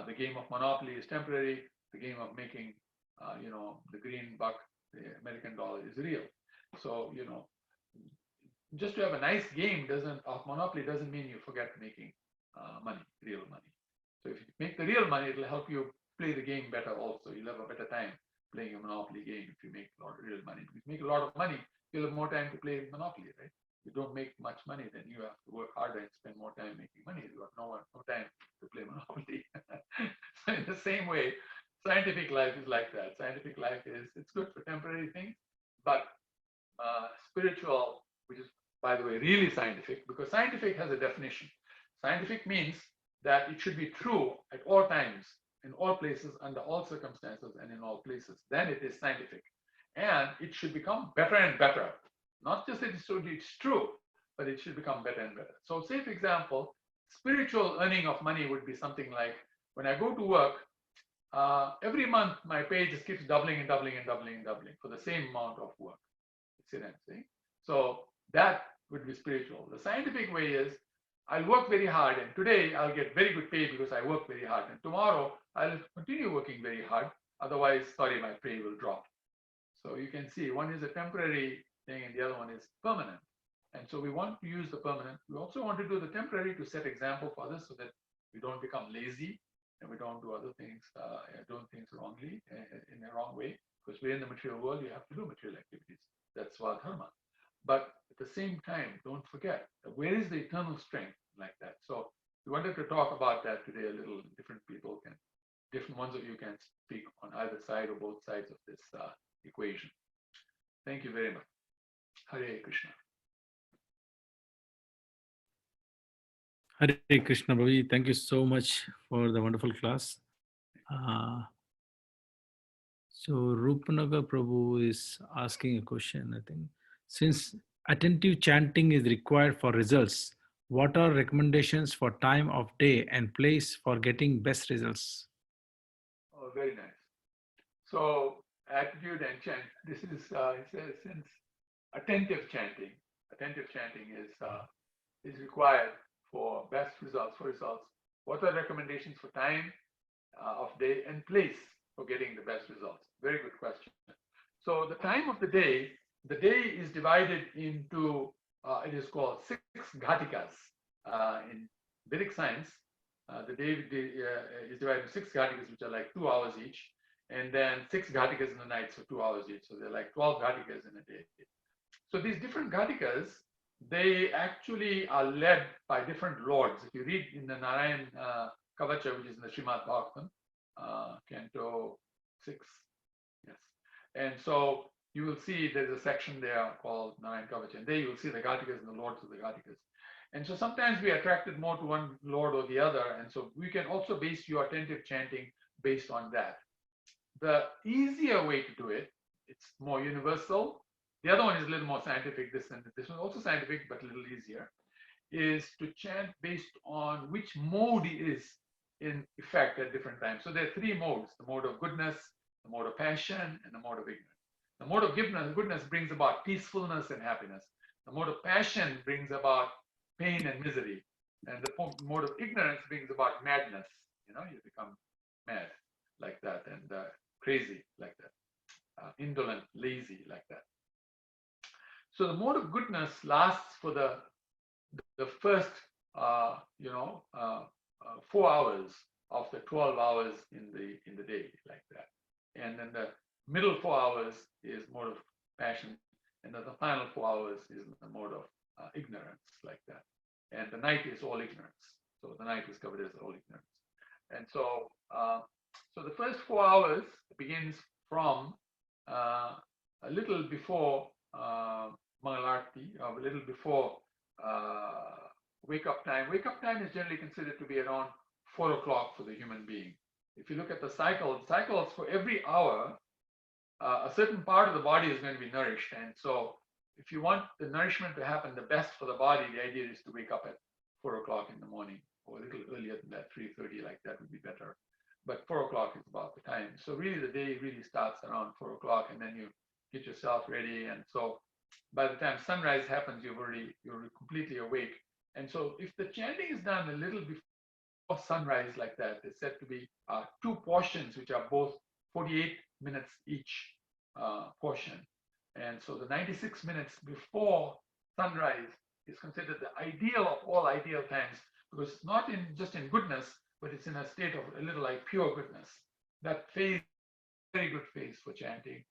the game of Monopoly is temporary. The game of making the green buck, the American dollar is real. So, just to have a nice game of Monopoly doesn't mean you forget making money, real money. So if you make the real money, it'll help you play the game better also. You'll have a better time playing a Monopoly game if you make a lot of real money. If you make a lot of money, you'll have more time to play Monopoly, right? If you don't make much money, then you have to work harder and spend more time making money. You have no time to play Monopoly. So in the same way, scientific life is like that. Scientific life it's good for temporary things, but spiritual, which is, by the way, really scientific, because scientific has a definition. Scientific means that it should be true at all times, in all places, under all circumstances, and in all places. Then it is scientific. And it should become better and better. Not just that it's true, but it should become better and better. So say, for example, spiritual earning of money would be something like, when I go to work, every month my pay just keeps doubling and doubling and doubling and doubling for the same amount of work. See? So that would be spiritual. The scientific way is, I'll work very hard, and today I'll get very good pay because I work very hard, and tomorrow I'll continue working very hard. Otherwise, sorry, my pay will drop. So you can see one is a temporary thing and the other one is permanent. And so we want to use the permanent. We also want to do the temporary to set example for others so that we don't become lazy and we don't do other things, doing things wrongly, in a wrong way. Because we're in the material world, you have to do material activities. That's Svadharma. But at the same time, don't forget, where is the eternal strength like that? So we wanted to talk about that today a little. Different ones of you can speak on either side or both sides of this equation. Thank you very much. Hare Krishna. Hare Krishna, Prabhu. Thank you so much for the wonderful class. So Rupanagar Prabhu is asking a question, I think. Since attentive chanting is required for results, what are recommendations for time of day and place for getting best results? Oh, very nice. So attitude and chant. This is it says, since attentive chanting is required for best results. What are recommendations for time of day and place for getting the best results? Very good question. So the time of the day is divided into, it is called 6 ghatikas. In Vedic science, the day is divided into 6 ghatikas, which are like 2 hours each, and then 6 ghatikas in the night, so 2 hours each. So they're like 12 ghatikas in a day. So these different ghatikas, they actually are led by different lords. If you read in the Narayan Kavacha, which is in the Srimad Bhagavatam, Canto 6, yes. And so you will see there's a section there called Narayan Kavacha, and there you will see the Ghatikas and the lords of the Ghatikas. And so sometimes we are attracted more to one lord or the other, and so we can also base your attentive chanting based on that. The easier way to do it, it's more universal. The other one is a little more scientific. This one also scientific, but a little easier, is to chant based on which mode is in effect at different times. So there are 3 modes: the mode of goodness, the mode of passion, and the mode of ignorance. The mode of goodness brings about peacefulness and happiness. The mode of passion brings about pain and misery. And the mode of ignorance brings about madness. You become mad like that, and crazy like that, indolent, lazy like that. So the mode of goodness lasts for the first 4 hours of the 12 hours in the day like that, and then the middle 4 hours is mode of passion, and then the final 4 hours is the mode of ignorance like that, and the night is all ignorance. So the night is covered as all ignorance, and so the first 4 hours begins from a little before Mangalarti, a little before wake up time. Wake up time is generally considered to be around 4 o'clock for the human being. If you look at the cycles for every hour, a certain part of the body is going to be nourished. And so if you want the nourishment to happen the best for the body, the idea is to wake up at 4 o'clock in the morning, or a little earlier than that, 3:30, like that would be better. But 4 o'clock is about the time. So really the day really starts around 4 o'clock, and then you get yourself ready. And so by the time sunrise happens, you're completely awake. And so if the chanting is done a little before sunrise like that, there's said to be 2 portions, which are both 48 minutes each portion. And so the 96 minutes before sunrise is considered the ideal of all ideal times, because it's not in just in goodness, but it's in a state of a little like pure goodness. That phase, very good phase for chanting.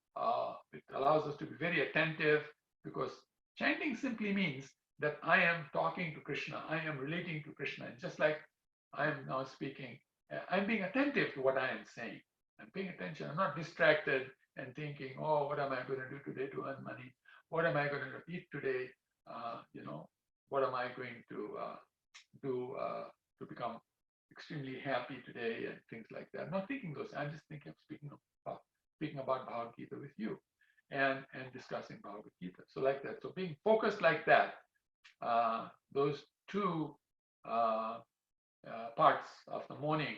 It allows us to be very attentive, because chanting simply means that I am talking to Krishna, I am relating to Krishna. And just like I am now speaking, I'm being attentive to what I am saying. I'm paying attention. I'm not distracted and thinking, oh, what am I going to do today to earn money? What am I going to eat today? What am I going to do to become extremely happy today and things like that. I'm not thinking those. I'm just thinking of speaking about Bhagavad Gita with you and discussing Bhagavad Gita. So like that. So being focused like that, those two parts of the morning,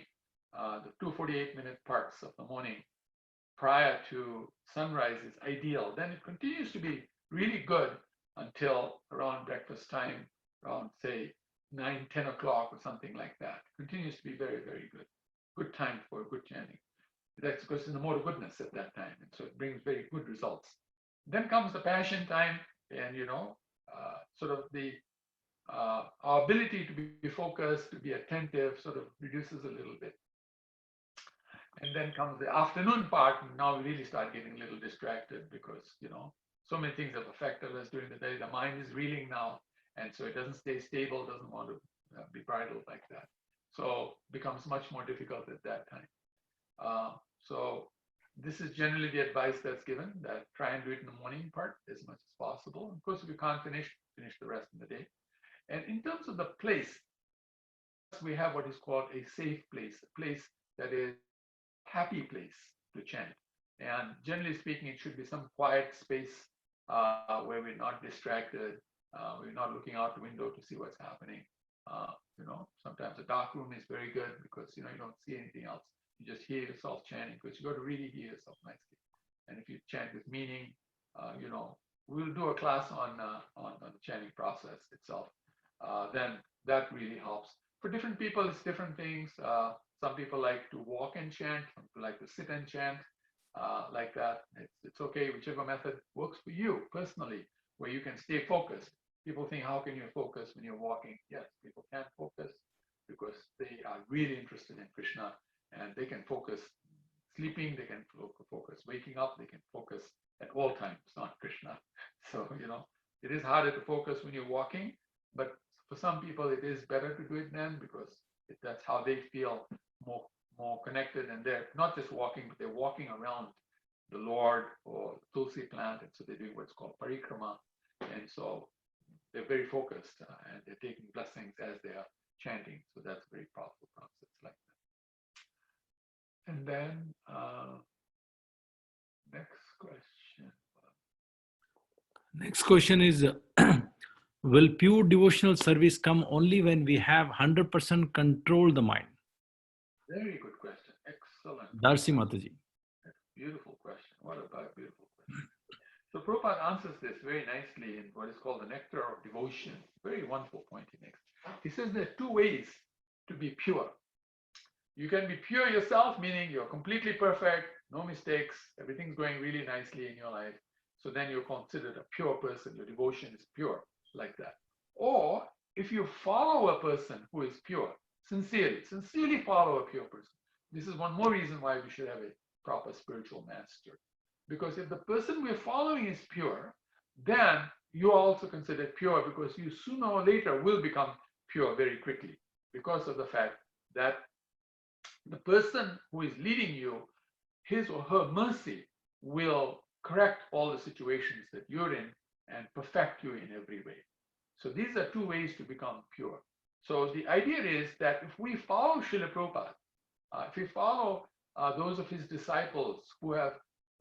the 248-minute parts of the morning prior to sunrise is ideal. Then it continues to be really good until around breakfast time, around say 9, 10 o'clock or something like that. It continues to be very, very good. Good time for good chanting. That's because in the mode of goodness at that time. And so it brings very good results. Then comes the passion time, and sort of the our ability to be focused, to be attentive, sort of reduces a little bit. And then comes the afternoon part, and now we really start getting a little distracted because so many things have affected us during the day. The mind is reeling now, and so it doesn't stay stable, doesn't want to be bridled like that. So it becomes much more difficult at that time. So this is generally the advice that's given, that try and do it in the morning part as much as possible. Of course, if you can't finish the rest of the day. And in terms of the place, we have what is called a safe place, a place that is a happy place to chant. And generally speaking, it should be some quiet space where we're not distracted. We're not looking out the window to see what's happening. Sometimes a dark room is very good because you don't see anything else. You just hear yourself chanting, because you got to really hear yourself nicely. And if you chant with meaning, we'll do a class on the chanting process itself. Then that really helps. For different people, it's different things. Some people like to walk and chant. Some people like to sit and chant like that. It's okay, whichever method works for you personally, where you can stay focused. People think, how can you focus when you're walking? Yes, people can focus because they are really interested in Krishna, and they can focus sleeping, they can focus waking up, they can focus at all times on Krishna. So, it is harder to focus when you're walking, but for some people, it is better to do it then, because that's how they feel more connected, and they're not just walking, but they're walking around the Lord or Tulsi plant, and so they're doing what's called parikrama, and so they're very focused and they're taking blessings as they are chanting. So that's a very powerful process like that. And then next question. Next question is, will pure devotional service come only when we have 100% control the mind? Very good question. Excellent. Darcy Mataji. Beautiful question. What a beautiful question. So Prabhupada answers this very nicely in what is called the nectar of devotion. Very wonderful point he makes. He says there are two ways to be pure. You can be pure yourself, meaning you're completely perfect, no mistakes, everything's going really nicely in your life. So then you're considered a pure person. Your devotion is pure like that. Or if you follow a person who is pure, sincerely follow a pure person. This is one more reason why we should have a proper spiritual master. Because if the person we're following is pure, then you're also considered pure, because you sooner or later will become pure very quickly, because of the fact that the person who is leading you, his or her mercy will correct all the situations that you're in and perfect you in every way. So these are two ways to become pure. So the idea is that if we follow Srila Prabhupada, if we follow those of his disciples who have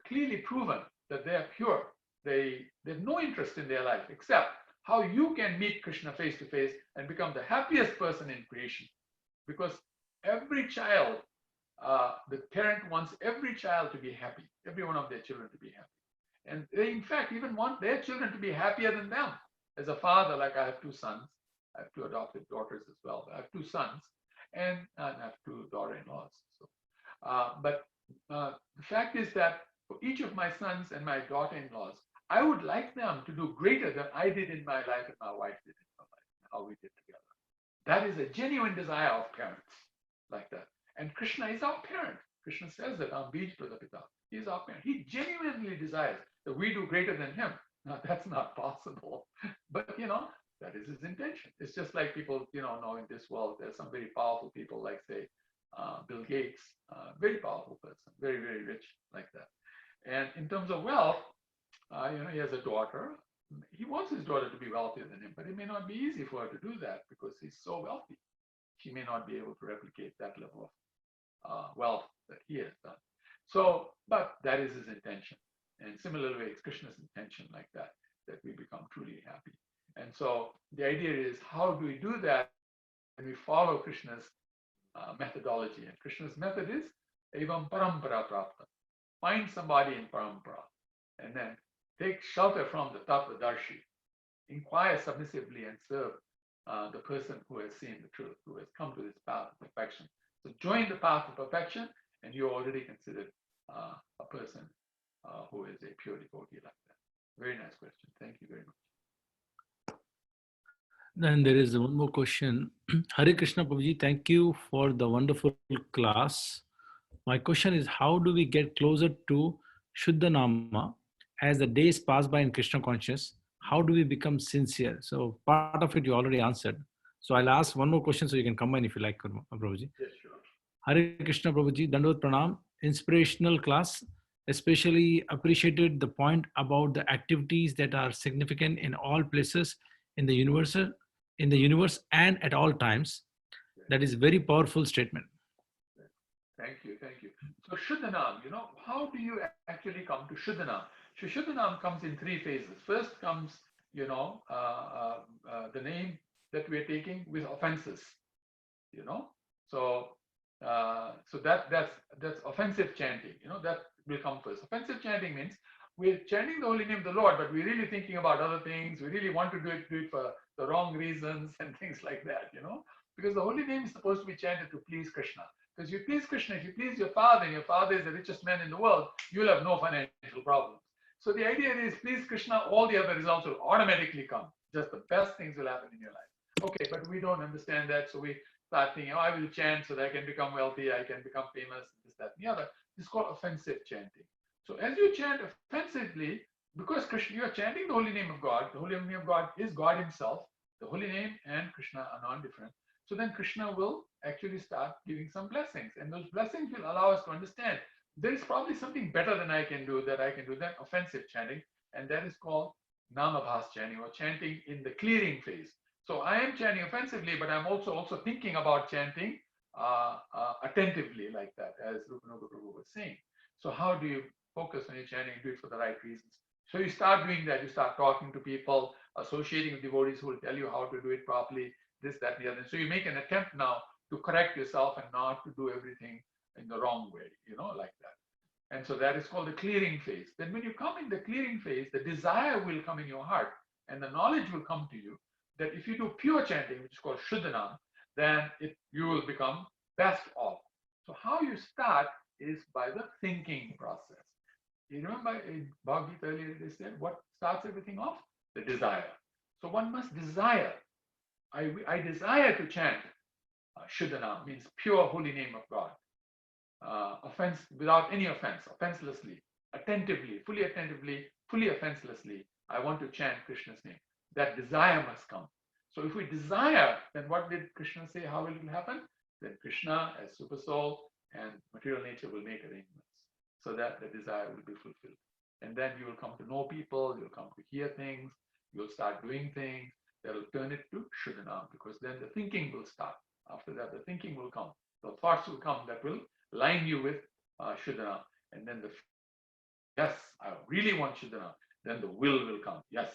clearly proven that they are pure, they have no interest in their life except how you can meet Krishna face to face and become the happiest person in creation. Because every child, the parent wants every child to be happy, every one of their children to be happy. And they, in fact, even want their children to be happier than them. As a father, like I have two sons, I have two adopted daughters as well. I have two sons, and I have two daughter-in-laws. So, but the fact is that for each of my sons and my daughter-in-laws, I would like them to do greater than I did in my life and my wife did in her life, how we did together. That is a genuine desire of parents like that. And Krishna is our parent. Krishna says that on Bij Pradapita. He is our parent. He genuinely desires that we do greater than him. Now, that's not possible. But, that is his intention. It's just like people, know in this world, there's some very powerful people like, say, Bill Gates, very powerful person, very, very rich like that. And in terms of wealth, he has a daughter. He wants his daughter to be wealthier than him, but it may not be easy for her to do that because he's so wealthy. She may not be able to replicate that level of wealth that he has done. So, but that is his intention. And similarly, it's Krishna's intention like that, that we become truly happy. And so the idea is, how do we do that? And we follow Krishna's methodology. And Krishna's method is, evam parampara prapta. Find somebody in parampara and then take shelter from the Tattvadarshi. Inquire submissively and serve the person who has seen the truth, who has come to this path of perfection. So join the path of perfection, and you're already considered a person who is a pure devotee like that. Very nice question. Thank you very much. Then there is one more question. Hare Krishna Prabhuji, thank you for the wonderful class. My question is, how do we get closer to Shuddha Nama as the days pass by in Krishna consciousness? How do we become sincere? So part of it you already answered. So I'll ask one more question so you can combine if you like, Prabhuji. Yes, sure. Hare Krishna Prabhuji, Dandavat Pranam, inspirational class. Especially appreciated the point about the activities that are significant in all places in the universe and at all times. That is very powerful statement. Thank you. So Shuddhanam, how do you actually come to Shuddhanam? So Shuddhanam comes in three phases. First comes, the name that we're taking with offenses, So that's offensive chanting, that will come first. Offensive chanting means we're chanting the holy name of the Lord, but we're really thinking about other things. We really want to do it for the wrong reasons and things like that, because the holy name is supposed to be chanted to please Krishna. Because you please Krishna, if you please your father, and your father is the richest man in the world, you'll have no financial problems. So the idea is please Krishna, all the other results will automatically come. Just the best things will happen in your life. Okay, but we don't understand that, so we start thinking, I will chant so that I can become wealthy, I can become famous, this, that, and the other. It's called offensive chanting. So as you chant offensively, because Krishna, you are chanting the holy name of God, the holy name of God is God himself, the holy name and Krishna are non-different. So then Krishna will actually start giving some blessings, and those blessings will allow us to understand there is probably something better than I can do than offensive chanting, and that is called namabhas chanting, or chanting in the clearing phase. So I am chanting offensively, but I'm also thinking about chanting attentively like that, as Rupanuga Prabhu was saying. So how do you focus on your chanting and do it for the right reasons? So you start doing that. You start talking to people, associating with devotees who will tell you how to do it properly, this, that, and the other. So you make an attempt now to correct yourself and not to do everything in the wrong way, like that. And so that is called the clearing phase. Then when you come in the clearing phase, the desire will come in your heart and the knowledge will come to you that if you do pure chanting, which is called Shuddhanam, then you will become best off. So how you start is by the thinking process. You remember in Bhagavad Gita earlier they said, what starts everything off? The desire. So one must desire. I desire to chant Shuddhanam, means pure holy name of God. Offense, without any offense, offenselessly, attentively, fully offenselessly, I want to chant Krishna's name. That desire must come. So if we desire, then what did Krishna say? How will it happen? Then Krishna as super soul and material nature will make arrangements so that the desire will be fulfilled. And then you will come to know people, you'll come to hear things, you'll start doing things that will turn it to Shuddhanam, because then the thinking will start. After that, the thinking will come. The thoughts will come that will line you with Shuddhanam. And then yes, I really want Shuddhanam. Then the will come. Yes,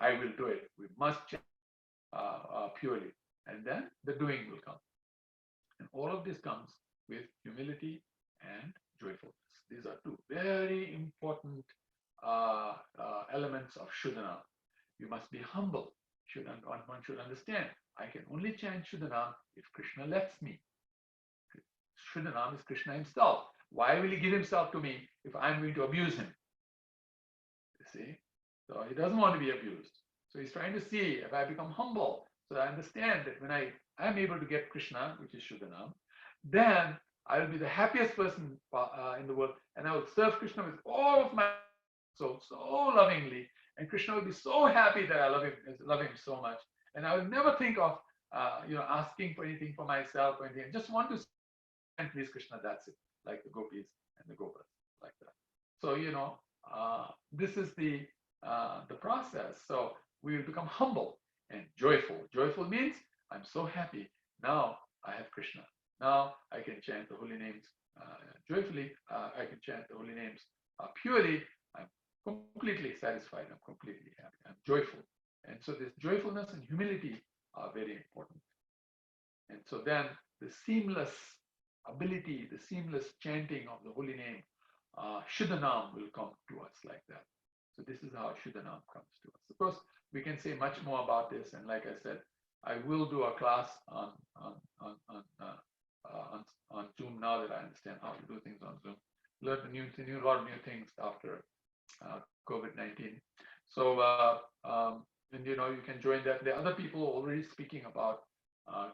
I will do it. We must chant purely. And then the doing will come. And all of this comes with humility and joyfulness. These are two very important elements of Shuddhanam. You must be humble. One should understand, I can only chant Shuddhanam if Krishna lets me. Shuddhanam is Krishna himself. Why will he give himself to me if I'm going to abuse him? You see? So he doesn't want to be abused. So he's trying to see if I become humble. So I understand that when I am able to get Krishna, which is Shuddhanam, then I will be the happiest person in the world, and I will serve Krishna with all of my soul, so lovingly, and Krishna will be so happy that I love him so much, and I will never think of asking for anything for myself or anything. I just want to and please Krishna. That's it, like the gopis and the gopas, like that. So this is the process. So we will become humble and joyful. Joyful means I'm so happy now. I have Krishna. Now I can chant the holy names joyfully. I can chant the holy names purely. I'm completely satisfied. I'm completely happy. I'm joyful. And so this joyfulness and humility are very important. And so then the seamless ability, the seamless chanting of the holy name, Shuddhanam will come to us like that. So this is how Shuddhanam comes to us. Of course, we can say much more about this. And like I said, I will do a class on Zoom now that I understand how to do things on Zoom. Learn a lot of new things after COVID-19. So, and you can join that. The other people already speaking about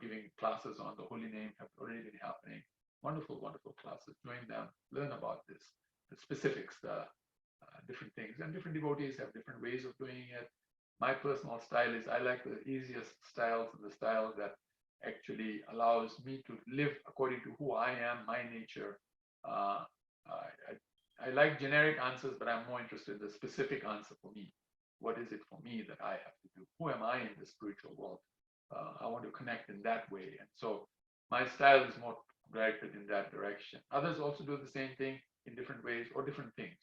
giving classes on the holy name have already been happening. Wonderful, wonderful classes. Join them, learn about this, the specifics, the different things. And different devotees have different ways of doing it. My personal style is I like the easiest styles and the style that actually allows me to live according to who I am, my nature. I like generic answers, but I'm more interested in the specific answer for me. What is it for me that I have to do? Who am I in the spiritual world? I want to connect in that way. And so my style is more directed in that direction. Others also do the same thing in different ways or different things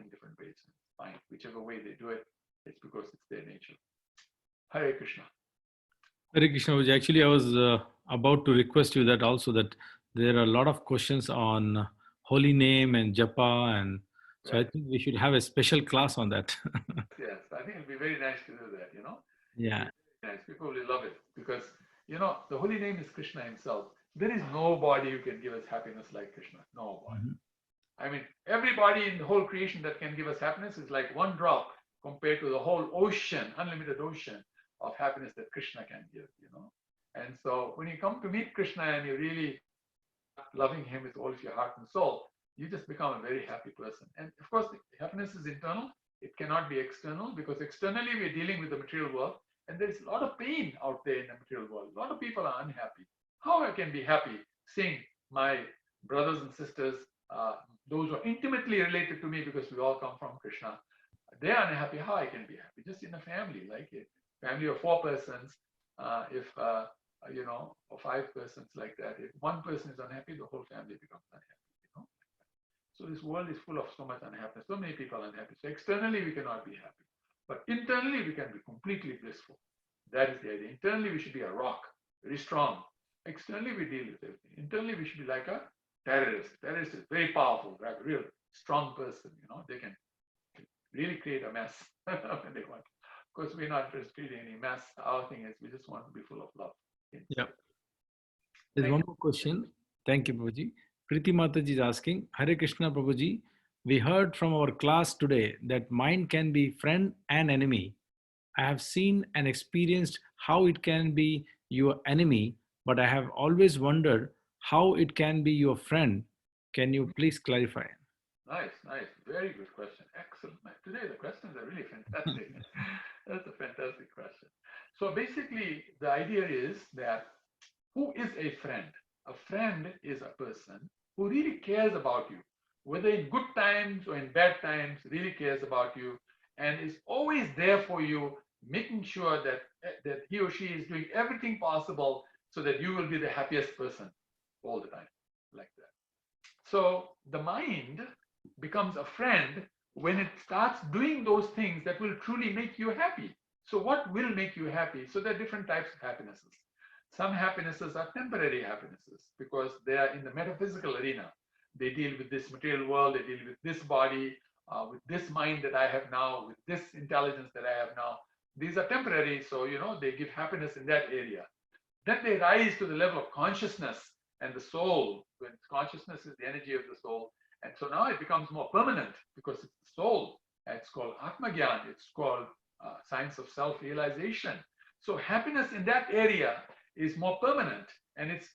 in different ways. Fine, whichever way they do it, it's because it's their nature. Hare Krishna. Hare Krishna. Actually, I was about to request you that also, that there are a lot of questions on holy name and japa, and so Right. I think we should have a special class on that. Yes, I think it'd be very nice to do that, Yeah. Nice. People will love it because, the holy name is Krishna himself. There is nobody who can give us happiness like Krishna. Nobody. Mhm. I mean, everybody in the whole creation that can give us happiness is like one drop compared to the whole ocean, unlimited ocean of happiness that Krishna can give, And so when you come to meet Krishna and you really loving him with all of your heart and soul, you just become a very happy person. And of course, happiness is internal. It cannot be external because externally we're dealing with the material world and there's a lot of pain out there in the material world. A lot of people are unhappy. How I can be happy seeing my brothers and sisters, those who are intimately related to me because we all come from Krishna, they are unhappy. How I can be happy? Just in a family, like a family of 4 persons, or 5 persons like that. If one person is unhappy, the whole family becomes unhappy. So this world is full of so much unhappiness. So many people are unhappy. So externally we cannot be happy, but internally we can be completely blissful. That is the idea. Internally we should be a rock, very strong. Externally we deal with everything. Internally we should be like a terrorist. Terrorist is very powerful, right? A real strong person. They can really create a mess when they want. Of course, we're not just creating any mess. Our thing is we just want to be full of love. Yeah. There's one more question. Thank you, Prabhuji. Priti Mataji is asking, Hare Krishna, Prabhuji. We heard from our class today that mind can be friend and enemy. I have seen and experienced how it can be your enemy, but I have always wondered how it can be your friend. Can you please clarify? Nice. Very good question. Excellent. Today the questions are really fantastic. That's a fantastic question. So basically, the idea is that who is a friend? A friend is a person who really cares about you, whether in good times or in bad times, really cares about you and is always there for you, making sure that he or she is doing everything possible so that you will be the happiest person all the time, like that. So the mind becomes a friend when it starts doing those things that will truly make you happy. So what will make you happy? So there are different types of happinesses. Some happinesses are temporary happinesses because they are in the metaphysical arena. They deal with this material world, they deal with this body, with this mind that I have now, with this intelligence that I have now. These are temporary, so they give happiness in that area. Then they rise to the level of consciousness and the soul, when consciousness is the energy of the soul. And so now it becomes more permanent because it's the soul It's called Atmagyan. It's called science of self-realization. So happiness in that area is more permanent, and it's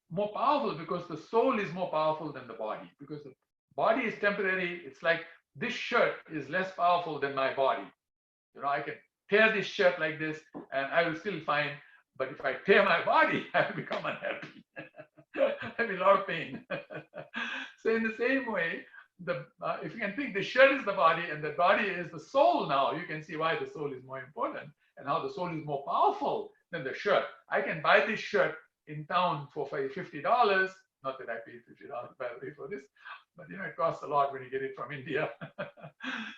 more powerful because the soul is more powerful than the body. Because the body is temporary. It's like this shirt is less powerful than my body. I can tear this shirt like this and I will still find, but if I tear my body, I will become unhappy. I'll be in a lot of pain. So in the same way, if you can think the shirt is the body and the body is the soul now, you can see why the soul is more important and how the soul is more powerful than the shirt. I can buy this shirt in town for $50. Not that I paid $50 by the way for this, but it costs a lot when you get it from India.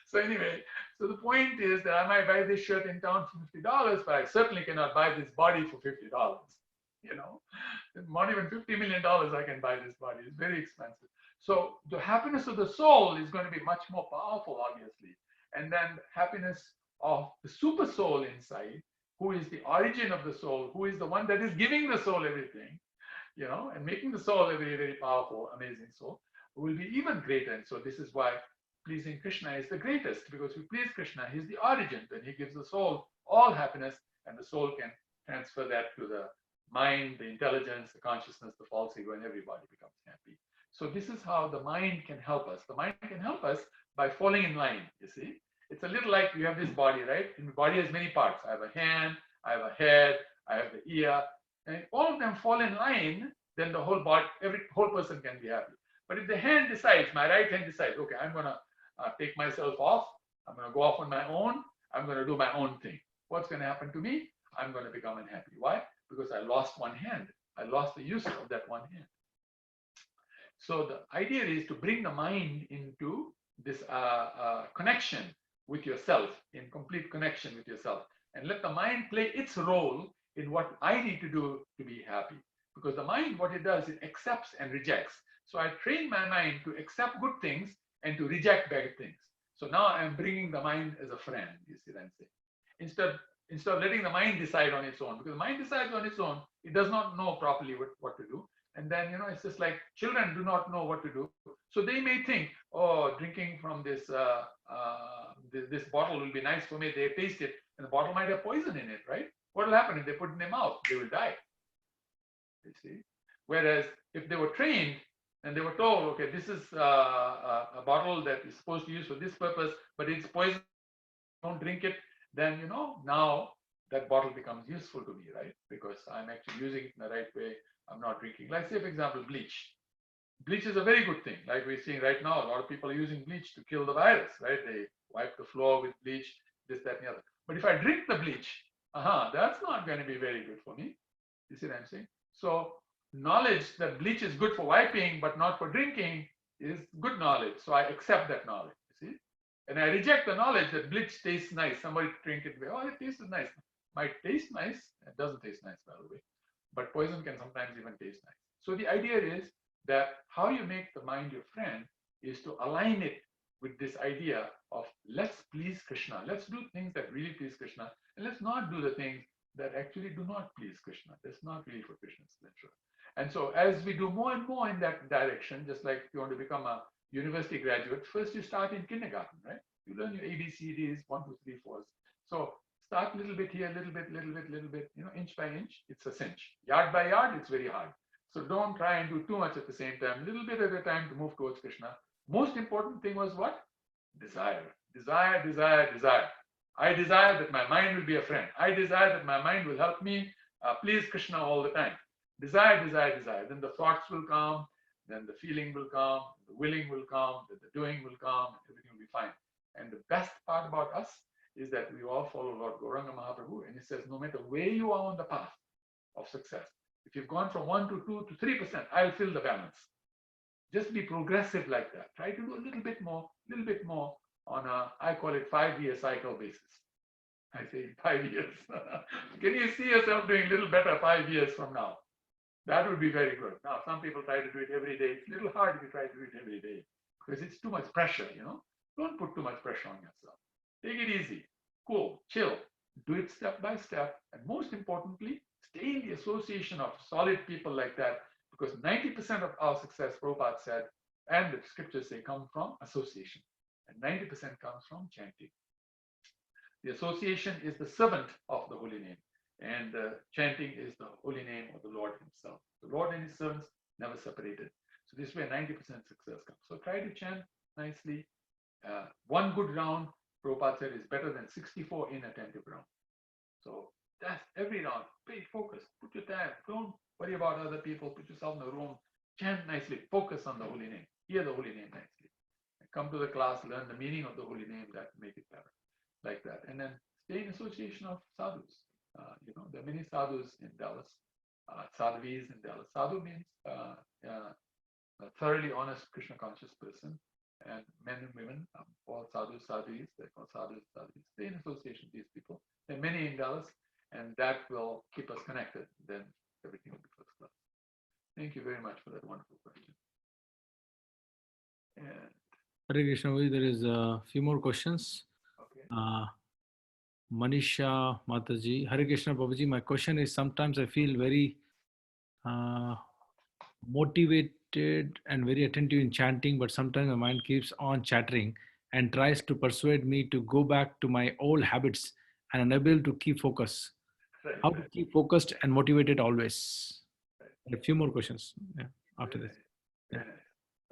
So anyway, so the point is that I might buy this shirt in town for $50, but I certainly cannot buy this body for $50. Not even $50 million I can buy this body. It's very expensive. So the happiness of the soul is going to be much more powerful, obviously. And then happiness of the super soul inside, who is the origin of the soul, who is the one that is giving the soul everything, and making the soul a very, very powerful, amazing soul, will be even greater. And so this is why pleasing Krishna is the greatest, because if you please Krishna, he's the origin. Then he gives the soul all happiness, and the soul can transfer that to the mind, the intelligence, the consciousness, the false ego, and everybody becomes happy. So this is how the mind can help us. The mind can help us by falling in line, you see. It's a little like you have this body, right? And the body has many parts. I have a hand, I have a head, I have the ear, and if all of them fall in line, then the whole body, every whole person can be happy. But if the hand decides, my right hand decides, okay, I'm going to take myself off, I'm going to go off on my own, I'm going to do my own thing. What's going to happen to me? I'm going to become unhappy. Why? Because I lost one hand. I lost the use of that one hand. So the idea is to bring the mind into this connection with yourself, in complete connection with yourself, and let the mind play its role in what I need to do to be happy. Because the mind, what it does, it accepts and rejects. So I train my mind to accept good things and to reject bad things. So now I'm bringing the mind as a friend, you see what I'm saying? Instead of letting the mind decide on its own, because the mind decides on its own, it does not know properly what to do. And then, it's just like children do not know what to do. So they may think, oh, drinking from this this bottle will be nice for me. They taste it, and the bottle might have poison in it, right? What will happen if they put it in their mouth? They will die. You see? Whereas if they were trained and they were told, okay, this is a bottle that is supposed to use for this purpose, but it's poison, don't drink it, then, now that bottle becomes useful to me, right? Because I'm actually using it in the right way. I'm not drinking. Like, say, for example, bleach. Bleach is a very good thing. Like we're seeing right now, a lot of people are using bleach to kill the virus, right? They wipe the floor with bleach, this, that, and the other. But if I drink the bleach, that's not going to be very good for me. You see what I'm saying? So knowledge that bleach is good for wiping, but not for drinking is good knowledge. So I accept that knowledge, you see? And I reject the knowledge that bleach tastes nice. Somebody drink it, oh, it tastes nice. Might taste nice. It doesn't taste nice, by the way. But poison can sometimes even taste nice. So the idea is that how you make the mind your friend is to align it with this idea of let's please Krishna. Let's do things that really please Krishna. And let's not do the things that actually do not please Krishna. That's not really for Krishna's pleasure. And so as we do more and more in that direction, just like if you want to become a university graduate, first you start in kindergarten, right? You learn your ABCDs, 1, 2, 3, 4. So start a little bit here, little bit, inch by inch, it's a cinch. Yard by yard, it's very hard. So don't try and do too much at the same time, a little bit at a time to move towards Krishna. Most important thing was what? Desire. Desire, desire, desire. I desire that my mind will be a friend. I desire that my mind will help me please Krishna all the time. Desire, desire, desire. Then the thoughts will come, then the feeling will come, the willing will come, then the doing will come, and everything will be fine. And the best part about us is that we all follow Lord Gauranga Mahaprabhu, and he says, no matter where you are on the path of success, if you've gone from 1 to 2 to 3%, I'll fill the balance. Just be progressive like that. Try to do a little bit more on a, I call it 5-year cycle basis. I say 5 years. Can you see yourself doing a little better 5 years from now? That would be very good. Now, some people try to do it every day. It's a little hard if you try to do it every day because it's too much pressure, Don't put too much pressure on yourself. Take it easy, cool, chill. Do it step by step. And most importantly, stay in the association of solid people like that, because 90% of our success, Prabhupada said, and the scriptures say, come from association. and 90% comes from chanting. The association is the servant of the holy name, and chanting is the holy name of the Lord himself. The Lord and his servants never separated. So this way 90% success comes. So try to chant nicely. One good round, Prabhupada said, is better than 64 inattentive rounds. So that's every round. Pay focus. Put your time. Don't worry about other people. Put yourself in the room. Chant nicely. Focus on the holy name. Hear the holy name nicely. Come to the class, learn the meaning of the holy name. That make it better. Like that. And then stay in association of sadhus. There are many sadhus in Dallas. Sadhvis in Dallas. Sadhu means a thoroughly honest Krishna conscious person. And men and women, all sadhus, sadhvis, they're called sadhus, sadhvis. Stay in association with these people. There are many in Dallas, and that will keep us connected. Then everything will be first class. Thank you very much for that wonderful question. And Hare Krishna, there is a few more questions. okay. Manisha Mataji, Hare Krishna Prabhuji, my question is, sometimes I feel very motivated and very attentive in chanting, but sometimes my mind keeps on chattering and tries to persuade me to go back to my old habits and unable to keep focus. Right, How to keep focused and motivated always? A few more questions after this. Very nice.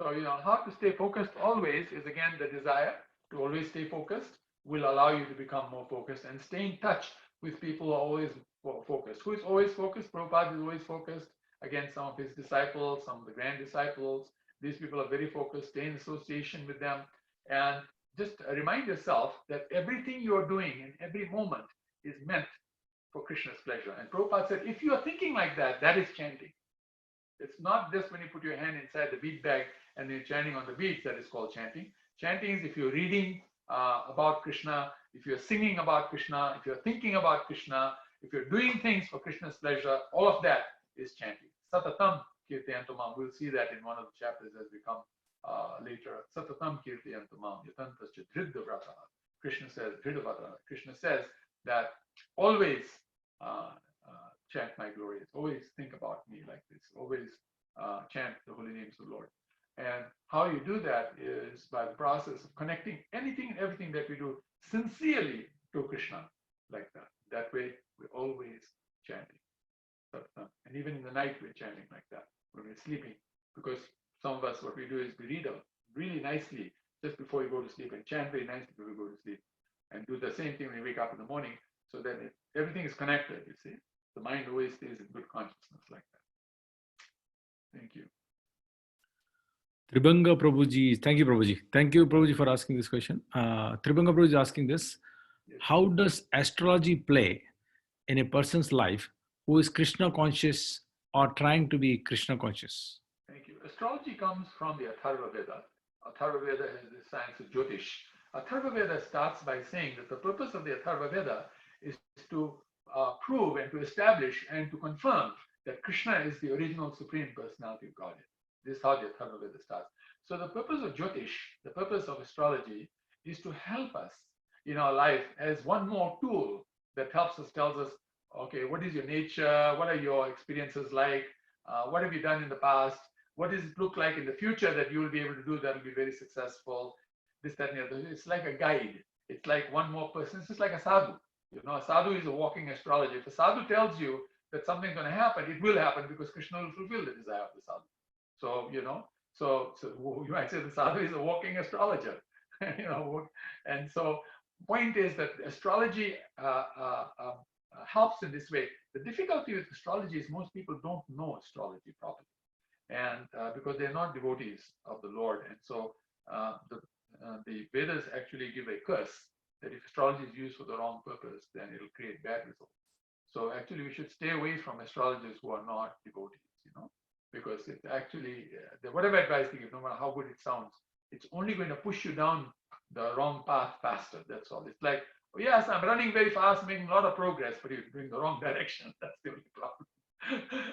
So, how to stay focused always is again the desire to always stay focused will allow you to become more focused and stay in touch with people who are always focused. Who is always focused? Prabhupada is always focused. Again, some of his disciples, some of the grand disciples, these people are very focused. Stay in association with them. And just remind yourself that everything you're doing in every moment is meant for Krishna's pleasure. And Prabhupada said, if you are thinking like that, that is chanting. It's not just when you put your hand inside the bead bag and you're chanting on the beads that is called chanting. Chanting is if you're reading about Krishna, if you're singing about Krishna, if you're thinking about Krishna, if you're doing things for Krishna's pleasure, all of that is chanting. Satatam kirtayantamam. We'll see that in one of the chapters as we come later. Satatam kirtayantamam yatantascha dhridavrata. Krishna says, dhridavata. Krishna says that always chant my glories. Always think about me like this. Always chant the holy names of the Lord. And how you do that is by the process of connecting anything and everything that we do sincerely to Krishna, like that. That way, we're always chanting. And even in the night, we're chanting like that when we're sleeping. Because some of us, what we do is we read really nicely just before you go to sleep and chant very nicely before we go to sleep. And do the same thing when you wake up in the morning so that everything is connected, you see. The mind always stays in good consciousness like that. Thank you. Tribanga Prabhuji, thank you, Prabhuji. Thank you, Prabhuji, for asking this question. Tribanga Prabhuji is asking this. Yes. How does astrology play in a person's life who is Krishna conscious or trying to be Krishna conscious? Thank you. Astrology comes from the Atharva Veda. Atharva Veda has the science of Jyotish. Atharva Veda starts by saying that the purpose of the Atharva Veda is to prove and to establish and to confirm that Krishna is the original supreme personality of Godhead. This is how the Atharva Veda starts. So the purpose of Jyotish, the purpose of astrology, is to help us in our life as one more tool that helps us, tells us, okay, what is your nature? What are your experiences like? What have you done in the past? What does it look like in the future that you will be able to do that will be very successful? This, that, and the other. It's like a guide. It's like one more person. It's just like a sadhu. A sadhu is a walking astrologer. If a sadhu tells you that something's going to happen, it will happen because Krishna will fulfill the desire of the sadhu. So, so you might say the sadhu is a walking astrologer, and so point is that astrology helps in this way. The difficulty with astrology is most people don't know astrology properly, and because they're not devotees of the Lord, and so the Vedas actually give a curse that if astrology is used for the wrong purpose, then it'll create bad results. So actually, we should stay away from astrologers who are not devotees, because it's actually, whatever advice they give, no matter how good it sounds, it's only going to push you down the wrong path faster. That's all. It's like, oh, yes, I'm running very fast, making a lot of progress, but you're doing the wrong direction. That's the only problem.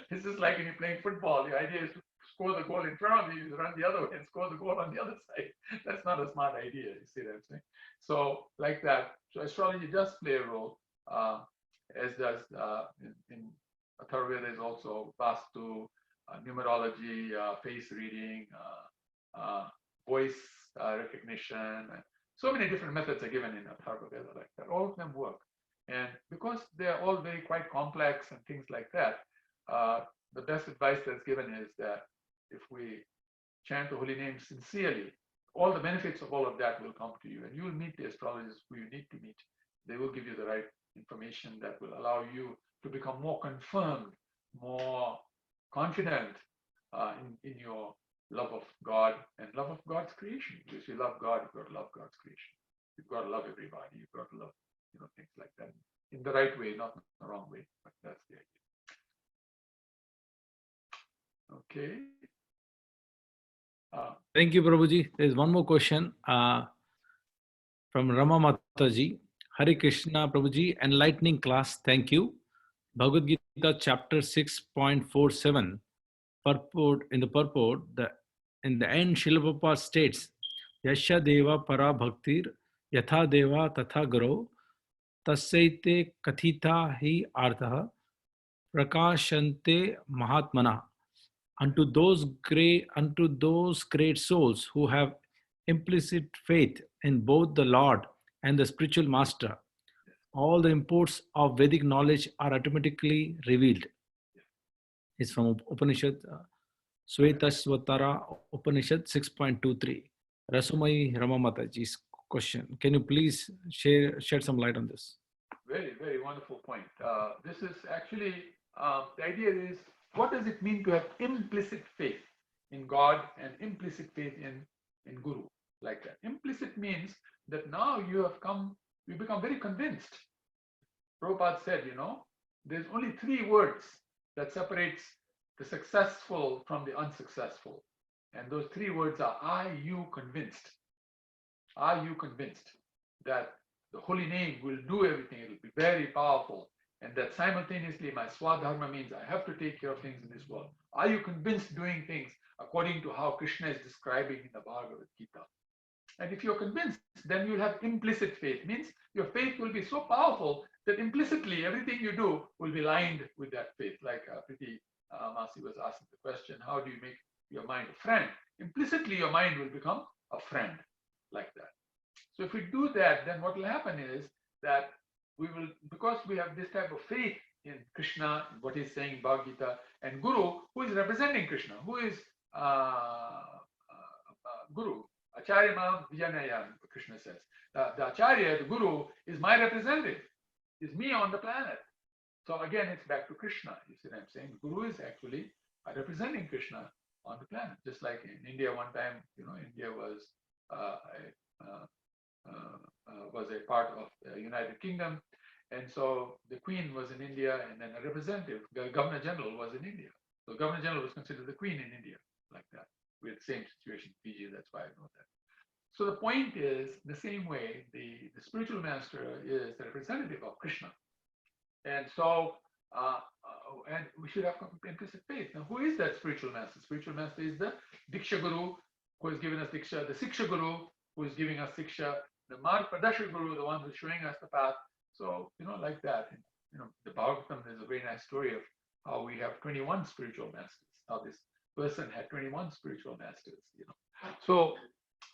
This is like when you're playing football. The idea is to score the goal in front of you, you run the other way and score the goal on the other side. That's not a smart idea. You see what I'm saying? So like that. So astrology does play a role, as does in Atharva Veda is also Vastu, numerology, face reading, voice recognition, So many different methods are given in Bhagavad like that. All of them work. And because they're all very quite complex and things like that, the best advice that's given is that if we chant the holy name sincerely, all the benefits of all of that will come to you, and you will meet the astrologers who you need to meet. They will give you the right information that will allow you to become more confirmed, more confident in your love of God and love of God's creation. Because if you love God, you've got to love God's creation. You've got to love everybody. You've got to love, things like that in the right way, not in the wrong way. But that's the idea. Okay. Thank you, Prabhuji. There's one more question from Rama Mataji. Hare Krishna, Prabhuji. Enlightening class. Thank you. Bhagavad Gita, chapter 6.47. Purport, in the purport, in the end, Srila Prabhupada states, Yasha Deva Para Bhaktir, Yatha Deva Tatha Guru, Tasyaite Kathita Hi Artha, Prakashante Mahatmana. Unto those great souls who have implicit faith in both the Lord and the spiritual master, all the imports of Vedic knowledge are automatically revealed. It's from Upanishad, Svetasvatara Upanishad 6.23. Rasumai Ramamataji's question. Can you please shed some light on this? Very, very wonderful point. This is actually, the idea is, what does it mean to have implicit faith in God and implicit faith in Guru, like that? Implicit means that now you become very convinced. Prabhupada said, there's only 3 words that separates the successful from the unsuccessful. And those 3 words are you convinced? Are you convinced that the holy name will do everything? It will be very powerful. And that simultaneously my swadharma means I have to take care of things in this world. Are you convinced doing things according to how Krishna is describing in the Bhagavad Gita? And if you're convinced, then you'll have implicit faith. Means your faith will be so powerful that implicitly everything you do will be lined with that faith. Like Priti Masi was asking the question, how do you make your mind a friend? Implicitly your mind will become a friend, like that. So if we do that, then what will happen is that we will, because we have this type of faith in Krishna, what he's saying in Bhagavad Gita, and Guru, who is representing Krishna, who is Guru, Acharya Mam Vijanayam, Krishna says. The Acharya, the Guru, is my representative, is me on the planet. So again, it's back to Krishna. You see what I'm saying? Guru is actually representing Krishna on the planet. Just like in India, one time, India was a part of the United Kingdom. And so the Queen was in India, and then a representative, the Governor General, was in India. So Governor General was considered the Queen in India, like that. We had the same situation in Fiji, that's why I know that. So the point is, the same way, the spiritual master is the representative of Krishna. And so, and we should have implicit faith. Now, who is that spiritual master? Spiritual master is the Diksha Guru, who has given us Diksha, the Siksha Guru, who is giving us Siksha, the Marg Pradashak Guru, the one who's showing us the path. So, like that. The Bhagavatam, there's a very nice story of how we have 21 spiritual masters. How this person had 21 spiritual masters, So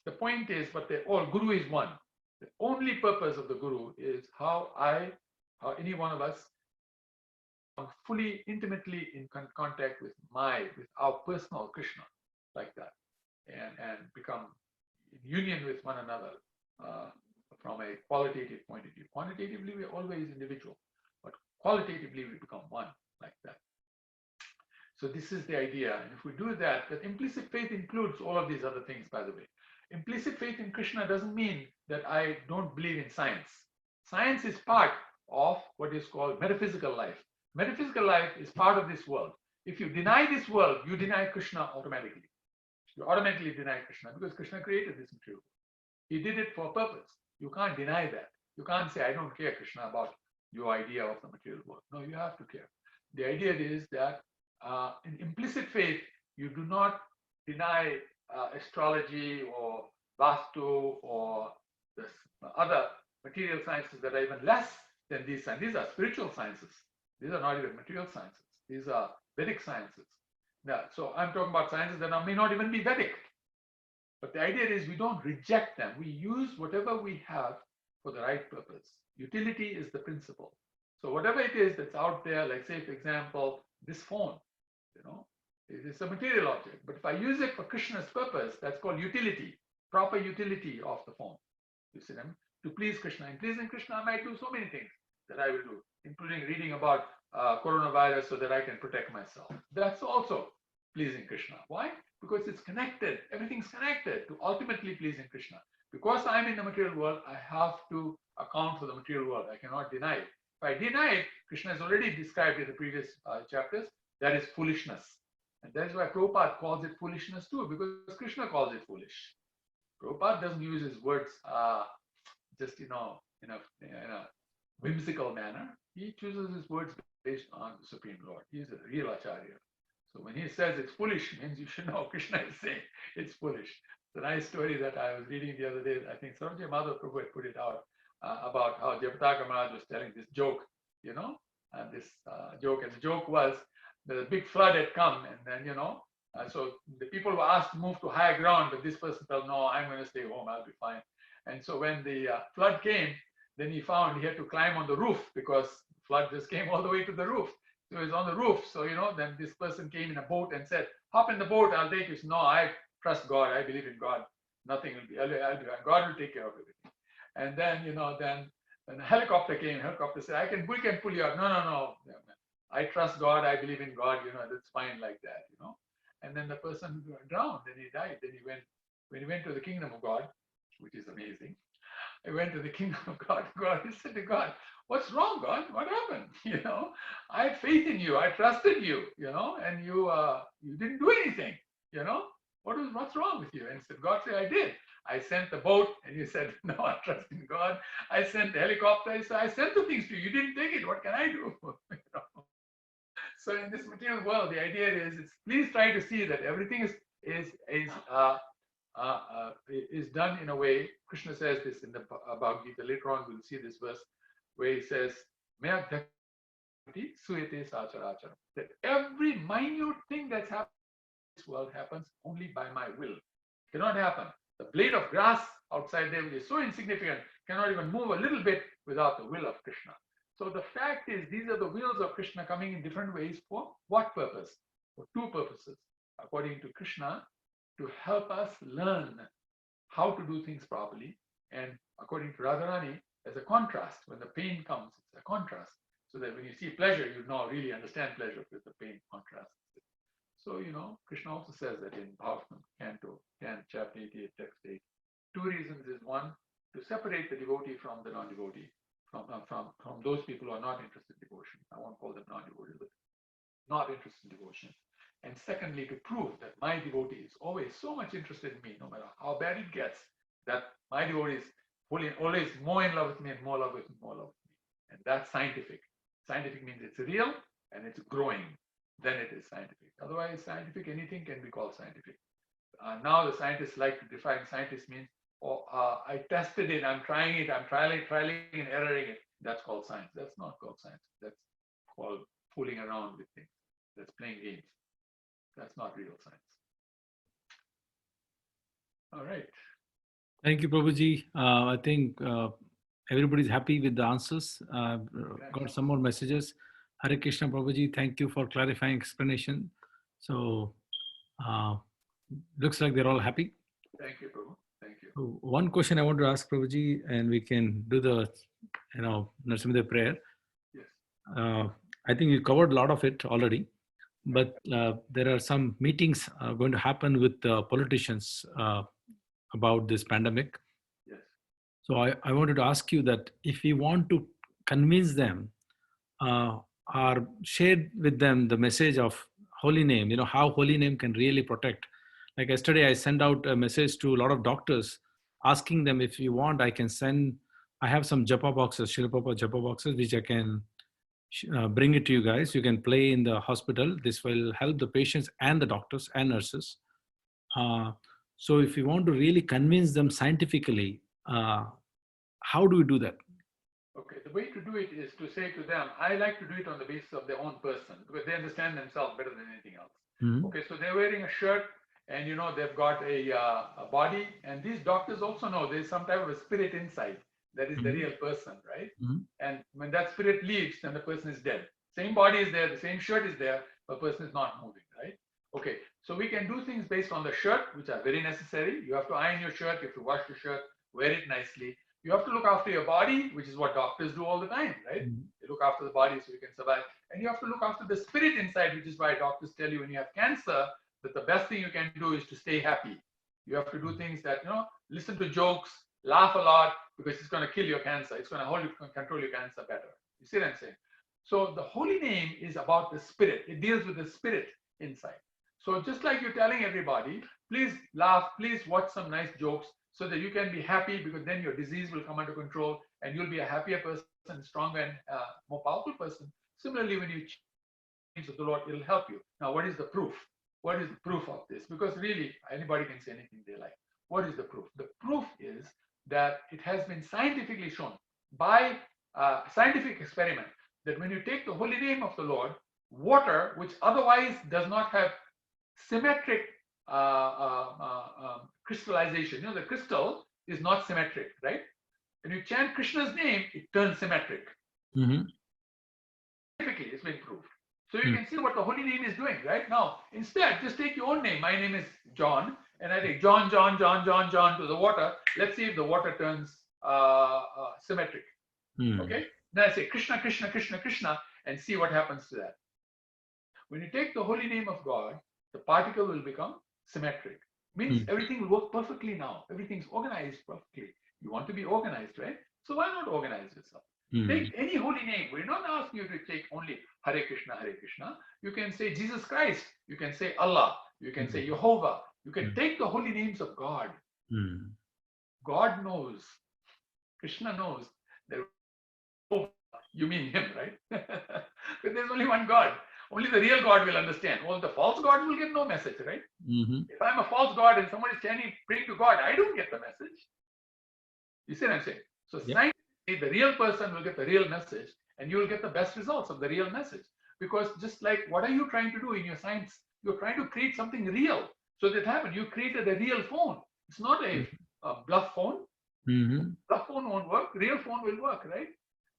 the point is, but Guru is one. The only purpose of the Guru is how any one of us come fully, intimately in contact with our personal Krishna, like that, and become in union with one another from a qualitative point of view. Quantitatively, we're always individual, but qualitatively, we become one, like that. So this is the idea. And if we do that implicit faith includes all of these other things, by the way. Implicit faith in Krishna doesn't mean that I don't believe in science. Science is part of what is called metaphysical life. Metaphysical life is part of this world. If you deny this world, you deny Krishna automatically. You automatically deny Krishna because Krishna created this material world. He did it for a purpose. You can't deny that. You can't say, I don't care, Krishna, about your idea of the material world. No, you have to care. The idea is that in implicit faith, you do not deny astrology or Vastu or the other material sciences that are even less than these. And these are spiritual sciences. These are not even material sciences. These are Vedic sciences. Now, so I'm talking about sciences that may not even be Vedic. But the idea is we don't reject them. We use whatever we have for the right purpose. Utility is the principle. So whatever it is that's out there, like say, for example, this phone, it is a material object. But if I use it for Krishna's purpose, that's called utility, proper utility of the phone. You see them? To please Krishna. In pleasing Krishna, I might do so many things that I will do, including reading about coronavirus so that I can protect myself. That's also pleasing Krishna. Why? Because it's connected. Everything's connected to ultimately pleasing Krishna. Because I'm in the material world, I have to account for the material world. I cannot deny it. If I deny it, Krishna has already described in the previous chapters, that is foolishness. And that's why Prabhupada calls it foolishness too, because Krishna calls it foolish. Prabhupada doesn't use his words just in a whimsical manner. He chooses his words based on the Supreme Lord. He is a real Acharya. So when he says it's foolish, means you should know Krishna is saying it's foolish. It's a nice story that I was reading the other day. I think Sarvajay Madhav Prabhu had put it out about how Jayapataka Maharaj was telling this joke, and this joke. And the joke was the big flood had come, and then, so the people were asked to move to higher ground, but this person felt, no, I'm going to stay home, I'll be fine. And so when the flood came, then he found he had to climb on the roof because the flood just came all the way to the roof. So he was on the roof. So, then this person came in a boat and said, hop in the boat, I'll take you. He said, no, I trust God. I believe in God. Nothing will be, God will take care of everything. And then, then when the helicopter came, helicopter said, we can pull you out. No. I trust God. I believe in God. That's fine like that, And then the person drowned and he died. Then when he went to the kingdom of God, which is amazing. I went to the kingdom of God. He said to God, what's wrong, God? What happened? I had faith in you. I trusted you, and you didn't do anything, what's wrong with you? And he said, God said, I did. I sent the boat, and you said, no, I trust in God. I sent the helicopter. He said, I sent the things to you. You didn't take it. What can I do? So in this material world, the idea is, please try to see that everything is done in a way. Krishna says this in the Bhagavad Gita. Later on, we'll see this verse where he says, that every minute thing that's happening in this world happens only by my will. It cannot happen. The blade of grass outside there, which is so insignificant, cannot even move a little bit without the will of Krishna. So the fact is, these are the wills of Krishna coming in different ways for what purpose? For two purposes, according to Krishna, to help us learn how to do things properly. And according to Radharani, as a contrast, when the pain comes, it's a contrast. So that when you see pleasure, you now really understand pleasure with the pain contrast. So, Krishna also says that in Bhagavatam, Canto 10, chapter 88, text 8. Two reasons is one, to separate the devotee from the non-devotee, from those people who are not interested in devotion. I won't call them non-devotee, but not interested in devotion. And secondly, to prove that my devotee is always so much interested in me, no matter how bad it gets, that my devotee is always more in love with me and more love with me, more love with me. And that's scientific. Scientific means it's real and it's growing. Then it is scientific. Otherwise, scientific, anything can be called scientific. Now the scientists like to define scientist means, I tested it, I'm trying it, I'm trialing and erroring it. That's called science. That's not called science. That's called fooling around with things. That's playing games. That's not real science. All right. Thank you, Prabhuji. I think everybody's happy with the answers. Got some more messages. Hare Krishna, Prabhuji. Thank you for clarifying explanation. So looks like they're all happy. Thank you, Prabhu. Thank you. So one question I want to ask Prabhuji, and we can do the, Narsimha prayer. Yes. I think you covered a lot of it already, but there are some meetings going to happen with politicians about this pandemic. Yes. So I wanted to ask you that if we want to convince them or share with them the message of holy name, how holy name can really protect. Like yesterday, I sent out a message to a lot of doctors asking them, if you want, I have some japa boxes, Srila Prabhupada japa boxes, which I can bring it to you guys. You can play in the hospital. This will help the patients and the doctors and nurses. So if you want to really convince them scientifically, how do we do that? Okay, the way to do it is to say to them, I like to do it on the basis of their own person, because they understand themselves better than anything else. Mm-hmm. Okay, so they're wearing a shirt and they've got a body, and these doctors also know there's some type of a spirit inside that is the real person, right? And when that spirit leaves, then the person is dead. Same body is there, the same shirt is there, but the person is not moving, right? Okay, so we can do things based on the shirt, which are very necessary. You have to iron your shirt, you have to wash your shirt, wear it nicely. You have to look after your body, which is what doctors do all the time, right? They look after the body so you can survive. And you have to look after the spirit inside, which is why doctors tell you when you have cancer that the best thing you can do is to stay happy. You have to do things that, listen to jokes, laugh a lot, because it's going to kill your cancer. It's going to control your cancer better. You see what I'm saying? So the holy name is about the spirit. It deals with the spirit inside. So just like you're telling everybody, please laugh, please watch some nice jokes so that you can be happy, because then your disease will come under control and you'll be a happier person, stronger and more powerful person. Similarly, when you change to the Lord, it'll help you. Now, what is the proof? What is the proof of this? Because really, anybody can say anything they like. What is the proof? The proof is that it has been scientifically shown by scientific experiment that when you take the holy name of the Lord, water, which otherwise does not have symmetric crystallization, the crystal is not symmetric, right? When you chant Krishna's name, it turns symmetric. Scientifically, it's been proved. So you can see what the holy name is doing, right? Now, instead, just take your own name. My name is John, and I take John to the water. Let's see if the water turns symmetric. Okay? Then I say Krishna, Krishna, Krishna, Krishna, and see what happens to that. When you take the holy name of God, the particle will become symmetric. Means everything will work perfectly now. Everything's organized perfectly. You want to be organized, right? So why not organize yourself? Take any holy name. We're not asking you to take only Hare Krishna, Hare Krishna. You can say Jesus Christ. You can say Allah. You can say Jehovah. You can take the holy names of God. God knows. Krishna knows that you mean him, right? But there's only one God. Only the real God will understand. All the false gods will get no message, right? If I'm a false God and someone is praying to God, I don't get the message. You see what I'm saying? So scientifically, the real person will get the real message, and you will get the best results of the real message. Because just like, what are you trying to do in your science? You're trying to create something real. So that happened. You created a real phone. It's not a bluff phone. Bluff phone won't work. Real phone will work, right?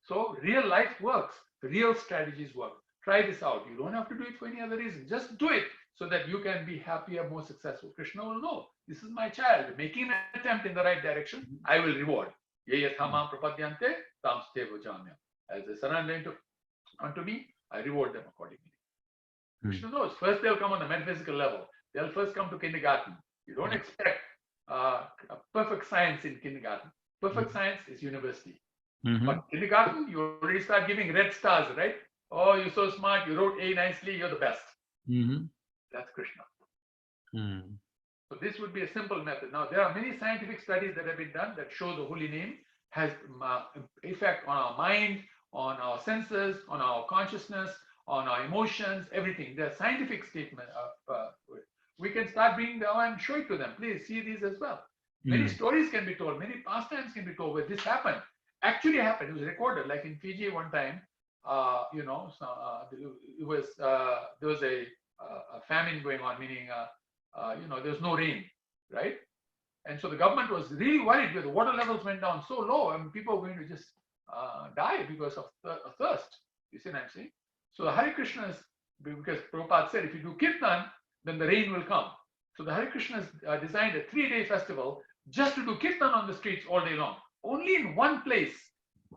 So real life works. Real strategies work. Try this out. You don't have to do it for any other reason. Just do it so that you can be happier, more successful. Krishna will know. This is my child. Making an attempt in the right direction, I will reward. As they surrender unto me, I reward them accordingly. Krishna knows. First, they'll come on the metaphysical level. They'll first come to kindergarten. You don't expect a perfect science in kindergarten. Perfect science is university. But kindergarten, you already start giving red stars, right? Oh, you're so smart. You wrote A nicely. You're the best. That's Krishna. So this would be a simple method. Now, there are many scientific studies that have been done that show the holy name has effect on our mind, on our senses, on our consciousness, on our emotions, everything. There are scientific statements. We can start bringing them and show it to them. Please see these as well. Many stories can be told. Many pastimes can be told where this happened. Actually happened. It was recorded. Like in Fiji one time, there was a famine going on, meaning there was no rain, right? And so the government was really worried because the water levels went down so low, and people were going to just die because of thirst. You see what I'm saying? So the Hare Krishnas, because Prabhupada said, if you do kirtan, then the rain will come. So the Hare Krishnas designed a 3-day festival just to do kirtan on the streets all day long. Only in one place,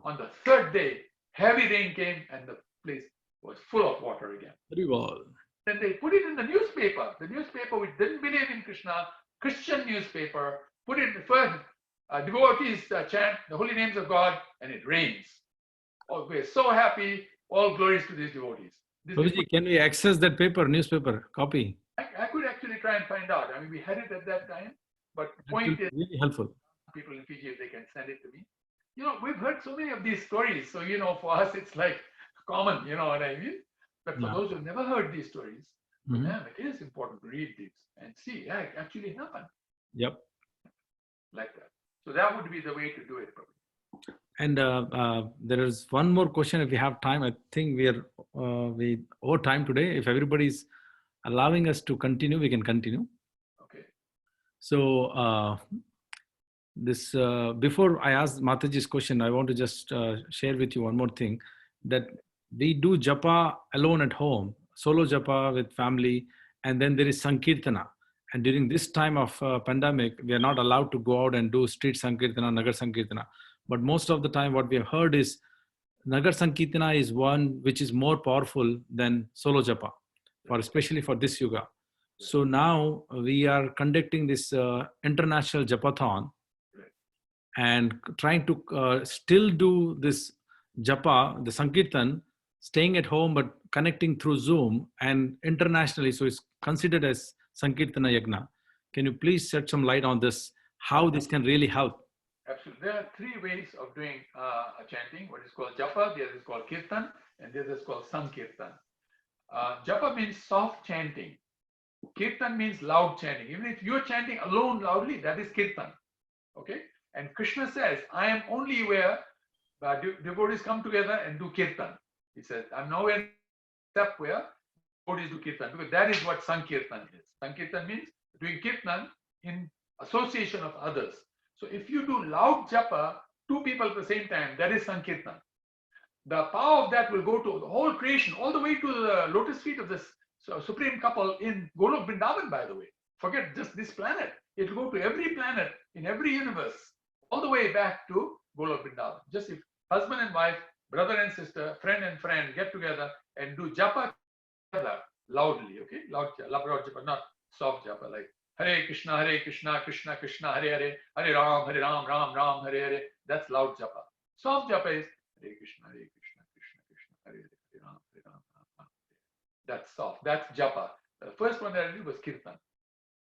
on the 3rd day, heavy rain came and the place was full of water again. Very well. Then they put it in the newspaper. The newspaper which didn't believe in Krishna, Christian newspaper, put it first. Devotees chant the holy names of God, and it rains. Oh, we're so happy. All glories to these devotees. Prabhuji, can we access that newspaper copy? I could actually try and find out. I mean, we had it at that time, but the point is, really helpful. People in Fiji, if they can send it to me. We've heard so many of these stories. So, for us, it's like common, you know what I mean? But for those who've never heard these stories, for them, it is important to read these and see, yeah, it actually happened. Yep. Like that. So that would be the way to do it, probably. And there is one more question if we have time. I think we over time today. If everybody's allowing us to continue, we can continue. So this before I ask Mataji's question, I want to just share with you one more thing, that we do japa alone at home, solo japa with family, and then there is sankirtana. And during this time of pandemic, we are not allowed to go out and do street sankirtana, nagar sankirtana. But most of the time, what we have heard is nagar sankirtana is one which is more powerful than solo japa, for especially for this yuga. So now we are conducting this international japathon and trying to still do this japa, the sankirtan, staying at home but connecting through Zoom and internationally. So it's considered as sankirtana yagna. Can you please shed some light on this, how this can really help? Absolutely. There are three ways of doing a chanting. What is called japa, the other is called kirtan, and the other is called sankirtan. Japa means soft chanting. Kirtan means loud chanting. Even if you're chanting alone loudly, that is kirtan. Okay? And Krishna says, I am only where devotees come together and do kirtan. He says, I'm nowhere except where devotees do kirtan, because that is what sankirtan is. Sankirtan means doing kirtan in association of others. So if you do loud japa, two people at the same time, that is sankirtan. The power of that will go to the whole creation, all the way to the lotus feet of this supreme couple in Golok Vrindavan, by the way. Forget just this planet. It will go to every planet in every universe, all the way back to Golok Vrindavan. Just if husband and wife, brother and sister, friend and friend get together and do japa together loudly, okay? Loud japa, not soft japa, like Hare Krishna, Krishna Krishna, Hare Hare, Hare Ram, Ram Ram, Hare Hare. That's loud japa. Soft japa is Hare Krishna, Krishna Krishna, Hare Hare, Hare Ram, Ram Ram. That's soft. That's japa. The first one that I did was kirtan.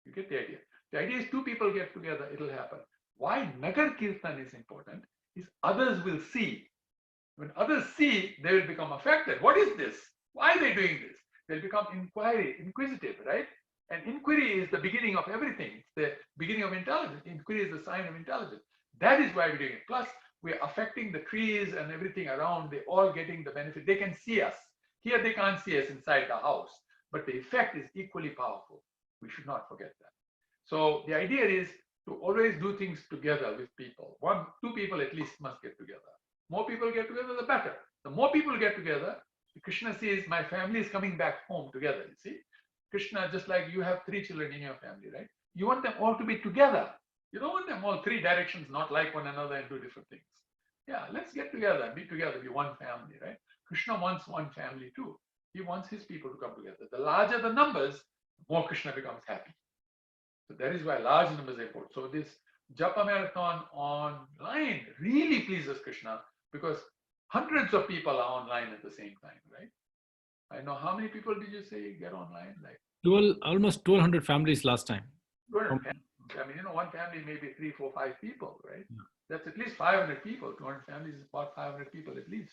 You get the idea. The idea is two people get together, it'll happen. Why nagar kirtan is important is others will see. When others see, they will become affected. What is this? Why are they doing this? They'll become inquisitive, right? And inquiry is the beginning of everything. It's the beginning of intelligence. Inquiry is the sign of intelligence. That is why we're doing it. Plus, we're affecting the trees and everything around. They're all getting the benefit. They can see us. Here, they can't see us inside the house. But the effect is equally powerful. We should not forget that. So the idea is to always do things together with people. Two people at least must get together. More people get together, the better. The more people get together, Krishna says, my family is coming back home together, you see. Krishna, just like you have 3 children in your family, right? You want them all to be together. You don't want them all 3 directions, not like one another and do different things. Yeah, let's get together, be together, be one family, right? Krishna wants one family too. He wants his people to come together. The larger the numbers, the more Krishna becomes happy. So that is why large numbers are important. So this Japa Marathon online really pleases Krishna because hundreds of people are online at the same time, right? I know how many people did you say get online? Like almost 1,200 families last time. 200 families. I mean, one family may be 3, 4, 5 people, right? Yeah. That's at least 500 people. 200 families is about 500 people at least.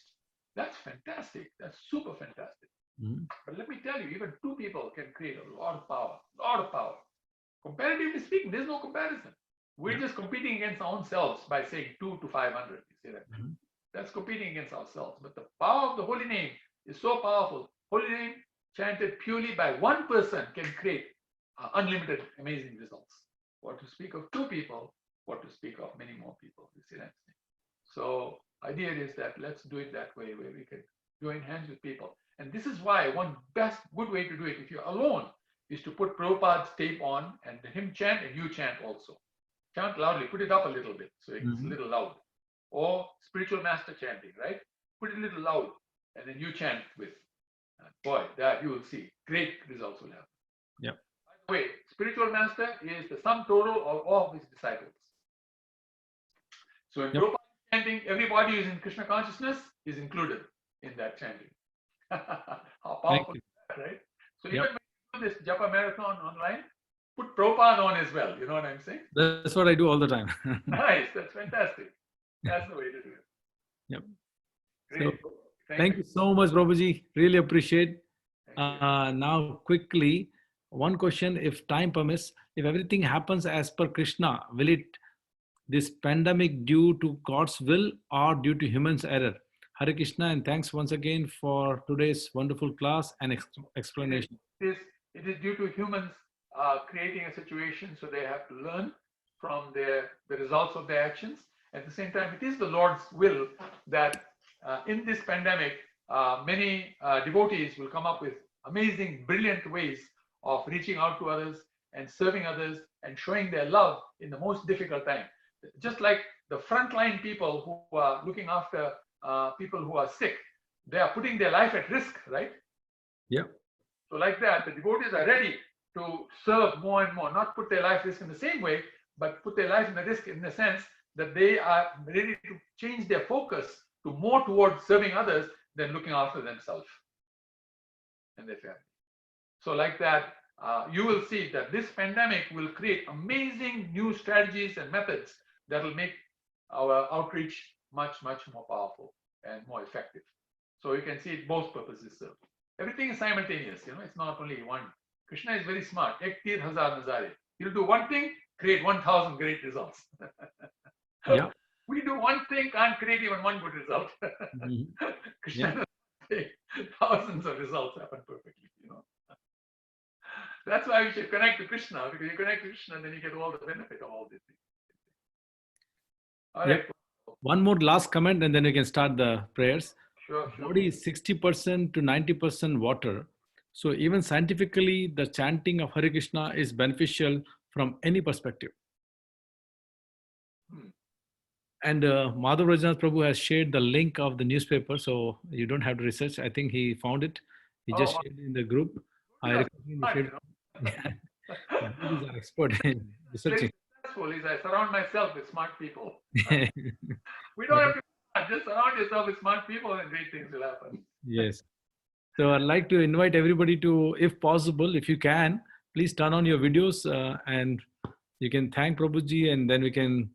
That's fantastic. That's super fantastic. Mm-hmm. But let me tell you, even 2 people can create a lot of power. Comparatively speaking, there's no comparison. We're just competing against our own selves by saying 2 to 500. You see that? Mm-hmm. That's competing against ourselves. But the power of the holy name is so powerful. Holy name chanted purely by one person can create unlimited, amazing results. What to speak of 2 people, what to speak of many more people. You see that? So idea is that let's do it that way, where we can join hands with people. And this is why one good way to do it, if you're alone, is to put Prabhupada's tape on and him chant and you chant also. Chant loudly, put it up a little bit so it's a little loud. Or spiritual master chanting, right? Put it a little loud and then you chant with. Boy, that you will see great results will happen. Yeah. By the way, spiritual master is the sum total of all of his disciples. So in Prabhupada chanting, everybody who is in Krishna consciousness is included in that chanting. How powerful is that, right? So even when you do this Japa Marathon online, put Prabhupada on as well. You know what I'm saying? That's what I do all the time. Nice. That's fantastic. That's the way to do it. Yep. Great. So, thank you so much, Prabhuji. Really appreciate. Now, quickly, one question, if time permits, if everything happens as per Krishna, will this pandemic due to God's will or due to human's error? Hare Krishna, and thanks once again for today's wonderful class and explanation. It is due to humans creating a situation so they have to learn from the results of their actions. At the same time, it is the Lord's will that in this pandemic, many devotees will come up with amazing, brilliant ways of reaching out to others and serving others and showing their love in the most difficult time. Just like the frontline people who are looking after people who are sick, they are putting their life at risk, right? Yeah. So like that, the devotees are ready to serve more and more, not put their life risk in the same way, but put their life in the risk in the sense that they are ready to change their focus to more towards serving others than looking after themselves and their family. So like that, you will see that this pandemic will create amazing new strategies and methods that will make our outreach much, much more powerful and more effective. So you can see both purposes served. Everything is simultaneous, it's not only one. Krishna is very smart. Ek tir hazar nazare. He'll do one thing, create 1,000 great results. Yeah. We do one thing, can't create even one good result. Krishna does thousands of results happen perfectly, That's why we should connect to Krishna, because you connect to Krishna, then you get all the benefit of all these things. All right. One more last comment, and then we can start the prayers. Sure. Body is 60% to 90% water. So even scientifically, the chanting of Hare Krishna is beneficial from any perspective. And Madhav Rajanath Prabhu has shared the link of the newspaper, so you don't have to research. I think he found it. He just shared it in the group. I recommend you share it. He's an expert in researching. Successful is I surround myself with smart people. We don't have to just surround yourself with smart people and great things will happen. Yes. So I'd like to invite everybody to, if possible, if you can, please turn on your videos and you can thank Prabhuji, and then we can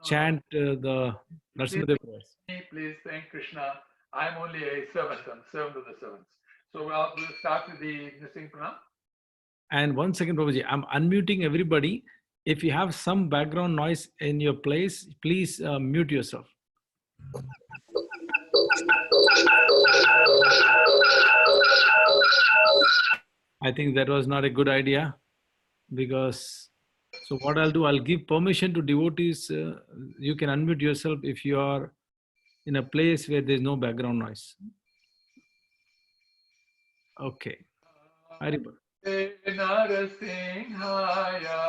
chant the Narsimha prayers. Please thank Krishna. I'm only a servant. I'm servant of the servants. So we'll start with the Nising Pranam. And 1 second, Prabhuji, I'm unmuting everybody. If you have some background noise in your place, please mute yourself. I think that was not a good idea, because so what I'll do, I'll give permission to devotees. You can unmute yourself if you are in a place where there's no background noise. Okay. Haribol. Narasimhaya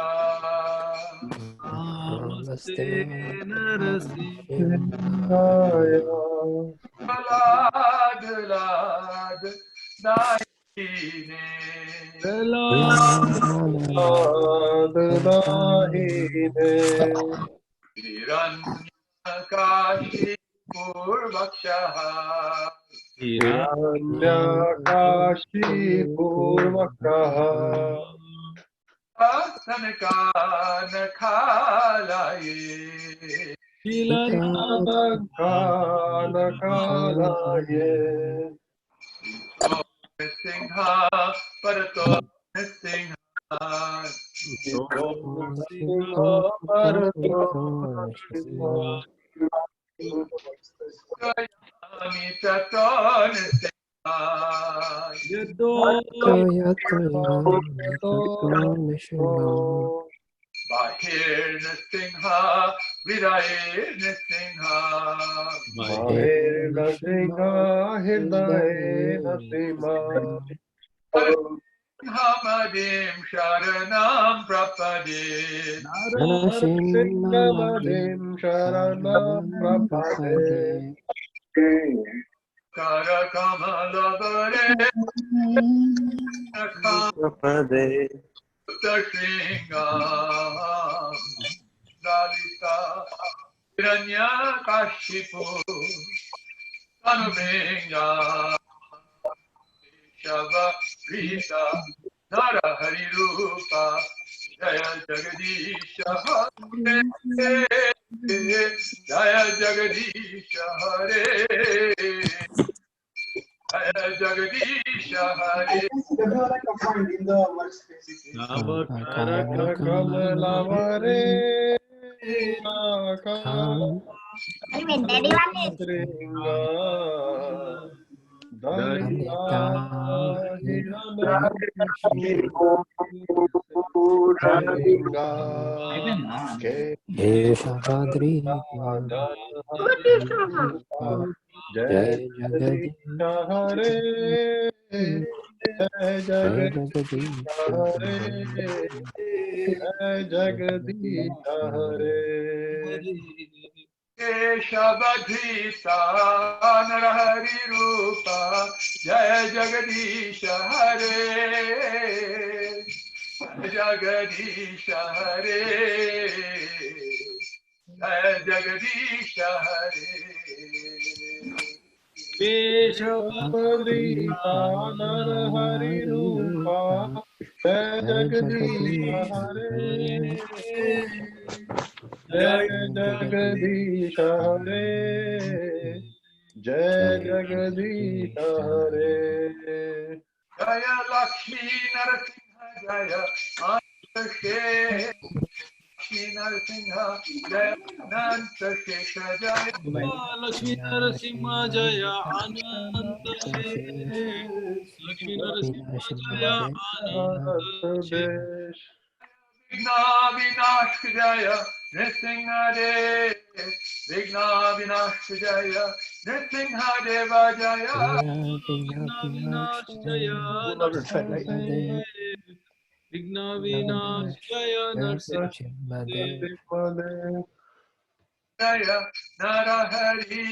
Namaste Narasimhaya Lad Dahine Hiranyakashi Purvakshaha Hiranyakashi Purvakaha Tanakanakhalaye Tanakanakhalaye Singha Parato Singha Amitaton Bahir Singha Vidaye Singha Bahir Singha Hirdaye Nasima Hamadim Sharanam Prapade Namadim Sharanam Prapade Karakamalabare Prapade Singam Dalita Hiranya Kashipu Tanubringa Shava Rita Nara Hari Rupa Jaya Jagadisha Hare Jaya Jagadisha Hare Jaya Jagadisha Hare Kamalavare Dalita Nrsinga Keshavadri Jai Jai Jagadisha Hare Jai Jai Jagadisha Jagadisha Hare Jai Jagadisha Hare Keshavadhita Narahari Rupa Jaya Jagadisha Hare Jagadisha Hare Jaya Jagadisha Hare Keshavadrita Narahari Rupa Jai Jagadisha Hare Jai Jagadisha Hare Jai Jagadisha Hare Jaya Lakshmi Narasimha Jaya Ananta Lakshmi Narasimha Jaya Ananta Shesha Jaya Lakshmi Narasimha Jaya Ananta Lakshmi Narasimha Jaya Ananta Pradesh Vigna Vinash Jaya Nrsimha Dev Vigna Vinash Jaya Nrsimha Deva Jaya Vinash Jaya Narasimha Vigna Vinash Jaya Narasimha Jaya Narahari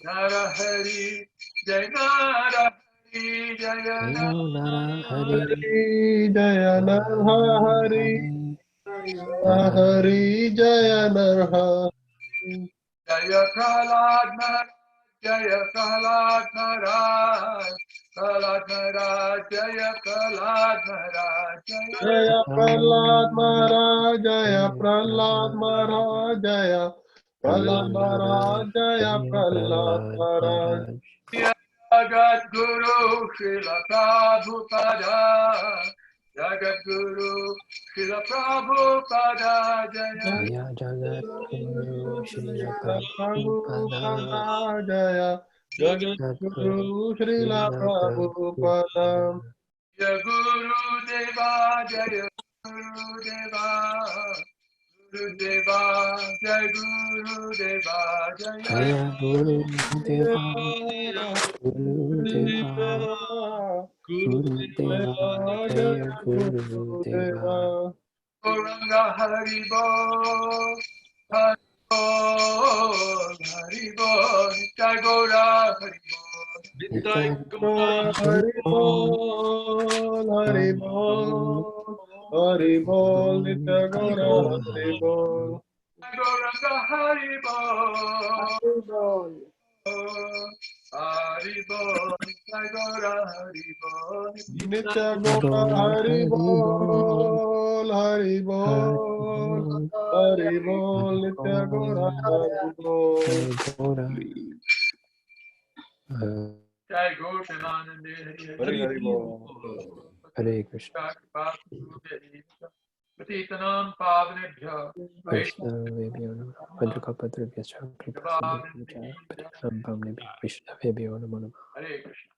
Narahari Jaya Narahari Jaya Narahari Jaya Narhari Hari Jaya Narhari Jaya Prahlad Maharaj Jaya Prahlad Maharaj Prahlad Maharaj Jaya Prahlad Maharaj Jaya Prahlad Maharaj Jaya Prahlad Maharaj Jaya Prahlad Maharaj Jaya Prahlad Maharaj Jagat Guru Srila Prabhupada Jagat Guru Srila Prabhupada Jaya Jaya Jagat Guru Shri Prabhupada Jaya Jagat Jagat Guru Srila Srila Prabhupada Jaya Guru Deva Jaya Guru Deva Guru Deva Jaya Guru Deva Jaya Jaya Guru Deva Guru Deva Guru Deva Jaya Guru Deva Gauranga Hari Bol Hari Bol Hari Bol Jai Gaura Hari Bol Nitai Nitya Hari Bol Hari Bol Hari Bol Nitya Gaura Hari Bol Jai Gauranga Hari Bol Hari Bol Jai Gaura Hari Bol Nitya Gaura Hari Bol Hari Bol Hari Bol Nitya Gaura Hari Bol Jai Goshananande Hari Hari Bol Hare Krishna Patitanam Pavanebhya Vaishnavebhyo Namo Padrakapatravya Kripa Sindhubhya Patitanam Pavanebhyo Vaishnavebhyo Namo Hare Krishna.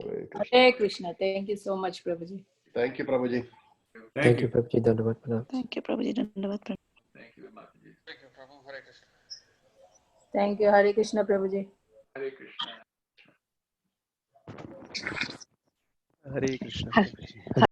Hare Krishna. Hare Krishna. Thank you so much, Prabhuji. Thank you, Prabhuji. Thank you, Prabhuji. Dandavat Pranam. Thank you, Prabhuji. Dandavat Pranam. Thank you, Mataji. Thank you, Prabhu. Hare Krishna. Thank you, Hare Krishna, Prabhuji. Hare Krishna. Hare Krishna.